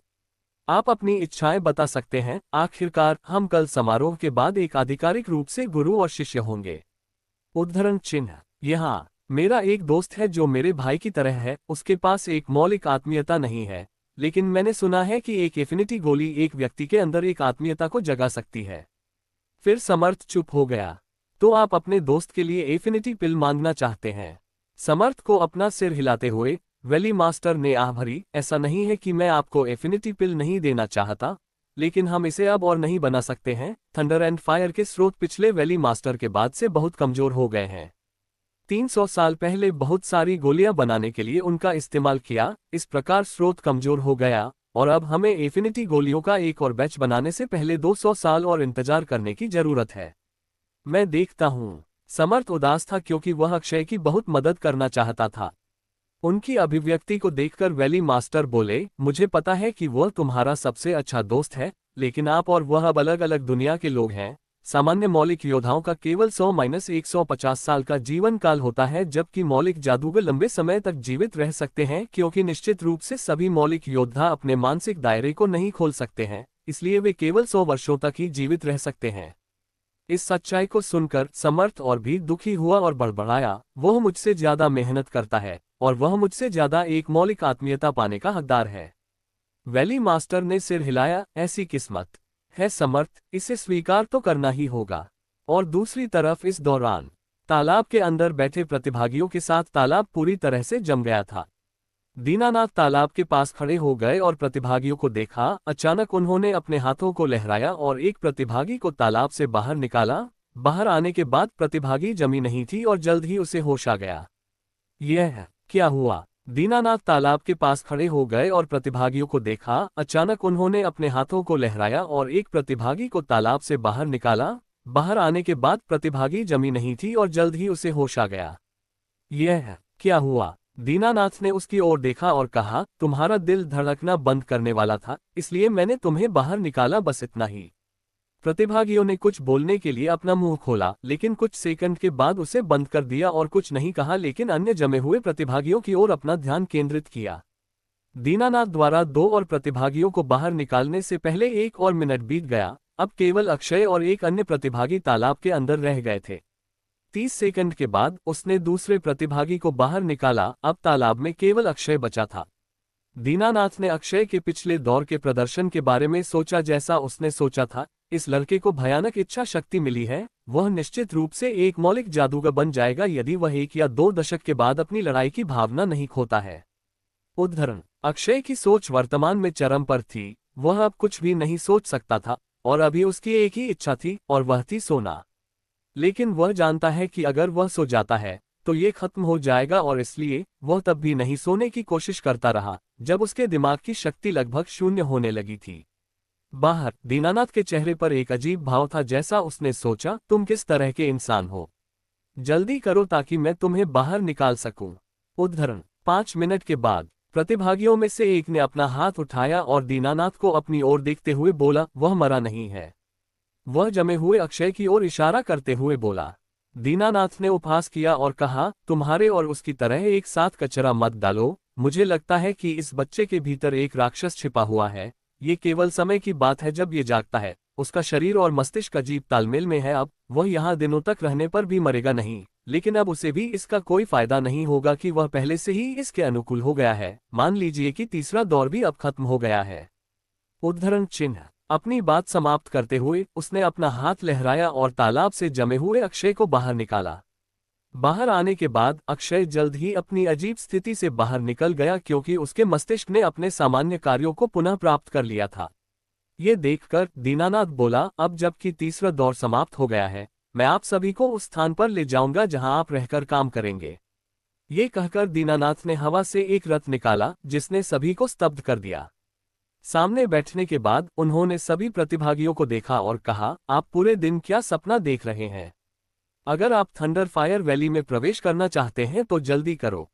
आप अपनी इच्छाएं बता सकते हैं। आखिरकार हम कल समारोह के बाद एक आधिकारिक रूप से गुरु और शिष्य होंगे। उद्धरण चिन्ह। यहाँ मेरा एक दोस्त है जो मेरे भाई की तरह है। उसके पास एक मौलिक आत्मीयता नहीं है, लेकिन मैंने सुना है कि एक एफिनिटी गोली एक व्यक्ति के अंदर एक आत्मीयता को जगा सकती है। फिर समर्थ चुप हो गया। तो आप अपने दोस्त के लिए एफिनिटी पिल मांगना चाहते हैं? समर्थ को अपना सिर हिलाते हुए वैली मास्टर ने आह भरी। ऐसा नहीं है कि मैं आपको एफिनिटी पिल नहीं देना चाहता, लेकिन हम इसे अब और नहीं बना सकते हैं। थंडर एंड फायर के स्रोत पिछले वैली मास्टर के बाद से बहुत कमजोर हो गए हैं। 300 साल पहले बहुत सारी गोलियां बनाने के लिए उनका इस्तेमाल किया, इस प्रकार स्रोत कमजोर हो गया और अब हमें एफिनिटी गोलियों का एक और बैच बनाने से पहले 200 साल और इंतजार करने की जरूरत है। मैं देखता हूँ। समर्थ उदास था क्योंकि वह अक्षय की बहुत मदद करना चाहता था। उनकी अभिव्यक्ति को देखकर वैली मास्टर बोले, मुझे पता है कि वह तुम्हारा सबसे अच्छा दोस्त है, लेकिन आप और वह अब अलग अलग दुनिया के लोग हैं। सामान्य मौलिक योद्धाओं का केवल 100-150 साल का जीवन काल होता है, जबकि मौलिक जादूगर लंबे समय तक जीवित रह सकते हैं, क्योंकि निश्चित रूप से सभी मौलिक योद्धा अपने मानसिक दायरे को नहीं खोल सकते हैं, इसलिए वे केवल 100 वर्षों तक ही जीवित रह सकते हैं। इस सच्चाई को सुनकर समर्थ और भी दुखी हुआ और बड़बड़ाया, वह मुझसे ज्यादा मेहनत करता है और वह मुझसे ज्यादा एक मौलिक आत्मीयता पाने का हकदार है। वैली मास्टर ने सिर हिलाया। ऐसी किस्मत है समर्थ, इसे स्वीकार तो करना ही होगा। और दूसरी तरफ इस दौरान तालाब के अंदर बैठे प्रतिभागियों के साथ तालाब पूरी तरह से जम गया था। दीनानाथ तालाब के पास खड़े हो गए और प्रतिभागियों को देखा। अचानक उन्होंने अपने हाथों को लहराया और एक प्रतिभागी को तालाब से बाहर निकाला। बाहर आने के बाद प्रतिभागी जमी नहीं थी और जल्द ही उसे होश आ गया। यह क्या हुआ? दीनानाथ तालाब के पास खड़े हो गए और प्रतिभागियों को देखा। अचानक उन्होंने अपने हाथों को लहराया और एक प्रतिभागी को तालाब से बाहर निकाला। बाहर आने के बाद प्रतिभागी जमी नहीं थी और जल्द ही उसे होश आ गया। यह क्या हुआ? दीनानाथ ने उसकी ओर देखा और कहा, तुम्हारा दिल धड़कना बंद करने वाला था, इसलिए मैंने तुम्हें बाहर निकाला, बस इतना ही। प्रतिभागियों ने कुछ बोलने के लिए अपना मुंह खोला, लेकिन कुछ सेकंड के बाद उसे बंद कर दिया और कुछ नहीं कहा, लेकिन अन्य जमे हुए प्रतिभागियों की ओर अपना ध्यान केंद्रित किया। दीनानाथ द्वारा 2 और प्रतिभागियों को बाहर निकालने से पहले 1 और मिनट बीत गया। अब केवल अक्षय और एक अन्य प्रतिभागी तालाब के अंदर रह गए थे। 30 सेकंड के बाद उसने दूसरे प्रतिभागी को बाहर निकाला। अब तालाब में केवल अक्षय बचा था। दीनानाथ ने अक्षय के पिछले दौर के प्रदर्शन के बारे में सोचा। जैसा उसने सोचा था, इस लड़के को भयानक इच्छा शक्ति मिली है। वह निश्चित रूप से एक मौलिक जादूगर बन जाएगा यदि वह 1 या 2 दशक के बाद अपनी लड़ाई की भावना नहीं खोता है। उद्धरण: अक्षय की सोच वर्तमान में चरम पर थी। वह अब कुछ भी नहीं सोच सकता था और अभी उसकी एक ही इच्छा थी और वह थी सोना। लेकिन वह जानता है कि अगर वह सो जाता है तो ये खत्म हो जाएगा और इसलिए वह तब भी नहीं सोने की कोशिश करता रहा जब उसके दिमाग की शक्ति लगभग शून्य होने लगी थी। बाहर दीनानाथ के चेहरे पर एक अजीब भाव था। जैसा उसने सोचा, तुम किस तरह के इंसान हो? जल्दी करो ताकि मैं तुम्हें बाहर निकाल सकूं। उद्धरण: 5 मिनट के बाद प्रतिभागियों में से एक ने अपना हाथ उठाया और दीनानाथ को अपनी ओर देखते हुए बोला, वह मरा नहीं है। वह जमे हुए अक्षय की ओर इशारा करते हुए बोला। दीनानाथ ने उपहास किया और कहा, तुम्हारे और उसकी तरह एक साथ कचरा मत डालो। मुझे लगता है कि इस बच्चे के भीतर एक राक्षस छिपा हुआ है। ये केवल समय की बात है जब ये जागता है। उसका शरीर और मस्तिष्क अजीब तालमेल में है। अब वह यहाँ दिनों तक रहने पर भी मरेगा नहीं, लेकिन अब उसे भी इसका कोई फायदा नहीं होगा कि वह पहले से ही इसके अनुकूल हो गया है। मान लीजिए कि तीसरा दौर भी अब खत्म हो गया है। उद्धरण चिन्ह: अपनी बात समाप्त करते हुए उसने अपना हाथ लहराया और तालाब से जमे हुए अक्षय को बाहर निकाला। बाहर आने के बाद अक्षय जल्द ही अपनी अजीब स्थिति से बाहर निकल गया क्योंकि उसके मस्तिष्क ने अपने सामान्य कार्यों को पुनः प्राप्त कर लिया था। ये देखकर दीनानाथ बोला, अब जबकि तीसरा दौर समाप्त हो गया है, मैं आप सभी को उस स्थान पर ले जाऊंगा जहां आप रहकर काम करेंगे। ये कहकर दीनानाथ ने हवा से एक रथ निकाला जिसने सभी को स्तब्ध कर दिया। सामने बैठने के बाद उन्होंने सभी प्रतिभागियों को देखा और कहा, आप पूरे दिन क्या सपना देख रहे हैं? अगर आप थंडर फायर वैली में प्रवेश करना चाहते हैं तो जल्दी करो।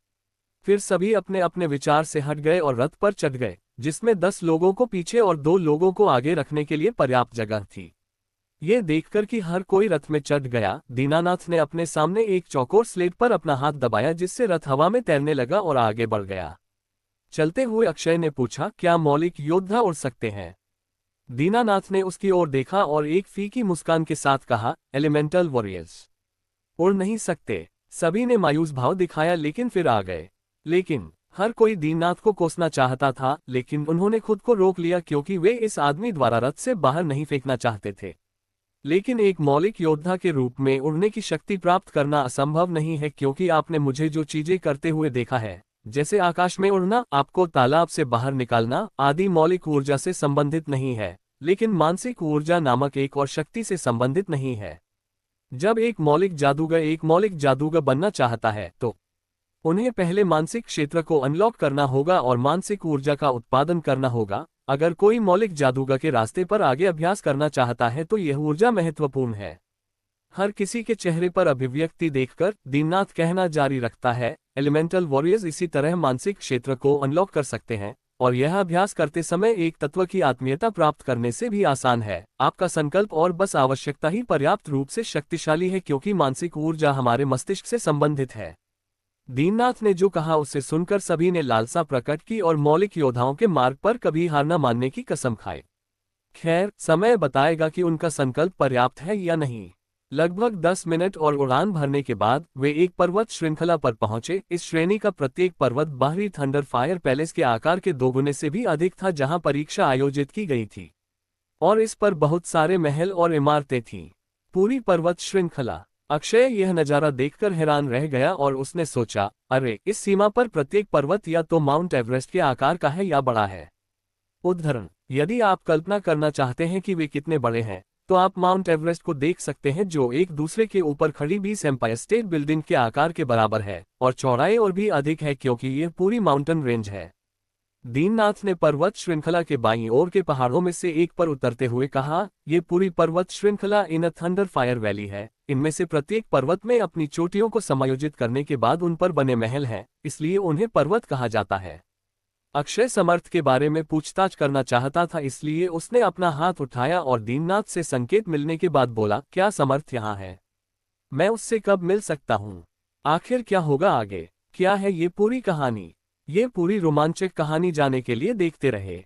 फिर सभी अपने अपने विचार से हट गए और रथ पर चढ़ गए, जिसमें 10 लोगों को पीछे और 2 लोगों को आगे रखने के लिए पर्याप्त जगह थी। ये देखकर कि हर कोई रथ में चढ़ गया, दीनानाथ ने अपने सामने एक चौकोर स्लेट पर अपना हाथ दबाया जिससे रथ हवा में तैरने लगा और आगे बढ़ गया। चलते हुए अक्षय ने पूछा, क्या मौलिक योद्धा उड़ सकते हैं? दीनानाथ ने उसकी ओर देखा और एक फीकी मुस्कान के साथ कहा, एलिमेंटल वॉरियर्स उड़ नहीं सकते। सभी ने मायूस भाव दिखाया लेकिन फिर आ गए। लेकिन हर कोई दीनानाथ को कोसना चाहता था, लेकिन उन्होंने खुद को रोक लिया क्योंकि वे इस आदमी द्वारा रथ से बाहर नहीं फेंकना चाहते थे। लेकिन एक मौलिक योद्धा के रूप में उड़ने की शक्ति प्राप्त करना असंभव नहीं है क्योंकि आपने मुझे जो चीजें करते हुए देखा है, जैसे आकाश में उड़ना, आपको तालाब से बाहर निकालना आदि मौलिक ऊर्जा से संबंधित नहीं है, लेकिन मानसिक ऊर्जा नामक एक और शक्ति से संबंधित नहीं है। जब एक मौलिक जादूगर बनना चाहता है तो उन्हें पहले मानसिक क्षेत्र को अनलॉक करना होगा और मानसिक ऊर्जा का उत्पादन करना होगा। अगर कोई मौलिक जादूगर के रास्ते पर आगे अभ्यास करना चाहता है तो यह ऊर्जा महत्वपूर्ण है। हर किसी के चेहरे पर अभिव्यक्ति देखकर दीनानाथ कहना जारी रखता है, एलिमेंटल वॉरियर्स इसी तरह मानसिक क्षेत्र को अनलॉक कर सकते हैं और यह अभ्यास करते समय एक तत्व की आत्मीयता प्राप्त करने से भी आसान है। आपका संकल्प और बस आवश्यकता ही पर्याप्त रूप से शक्तिशाली है क्योंकि मानसिक ऊर्जा हमारे मस्तिष्क से संबंधित है। दीनानाथ ने जो कहा उसे सुनकर सभी ने लालसा प्रकट की और मौलिक योद्धाओं के मार्ग पर कभी हार न मानने की कसम खाई। खैर, समय बताएगा कि उनका संकल्प पर्याप्त है या नहीं। लगभग 10 मिनट और उड़ान भरने के बाद वे एक पर्वत श्रृंखला पर पहुंचे। इस श्रेणी का प्रत्येक पर्वत बाहरी थंडर फायर पैलेस के आकार के 2 गुने से भी अधिक था जहां परीक्षा आयोजित की गई थी, और इस पर बहुत सारे महल और इमारतें थीं। पूरी पर्वत श्रृंखला। अक्षय यह नज़ारा देखकर हैरान रह गया और उसने सोचा, अरे, इस सीमा पर प्रत्येक पर्वत या तो माउंट एवरेस्ट के आकार का है या बड़ा है। उदाहरण: यदि आप कल्पना करना चाहते हैं कि वे कितने बड़े हैं तो आप माउंट एवरेस्ट को देख सकते हैं जो एक दूसरे के ऊपर खड़ी 20 एम्पायर स्टेट बिल्डिंग के आकार के बराबर है और चौड़ाई और भी अधिक है क्योंकि यह पूरी माउंटेन रेंज है। दीनानाथ ने पर्वत श्रृंखला के बाईं ओर के पहाड़ों में से एक पर उतरते हुए कहा, यह पूरी पर्वत श्रृंखला इन थंडर फायर वैली है। इनमें से प्रत्येक पर्वत में अपनी चोटियों को समायोजित करने के बाद उन पर बने महल हैं, इसलिए उन्हें पर्वत कहा जाता है। अक्षय समर्थ के बारे में पूछताछ करना चाहता था, इसलिए उसने अपना हाथ उठाया और दीनानाथ से संकेत मिलने के बाद बोला, क्या समर्थ यहाँ है? मैं उससे कब मिल सकता हूँ? आखिर क्या होगा आगे? क्या है ये पूरी कहानी? ये पूरी रोमांचक कहानी जानने के लिए देखते रहे।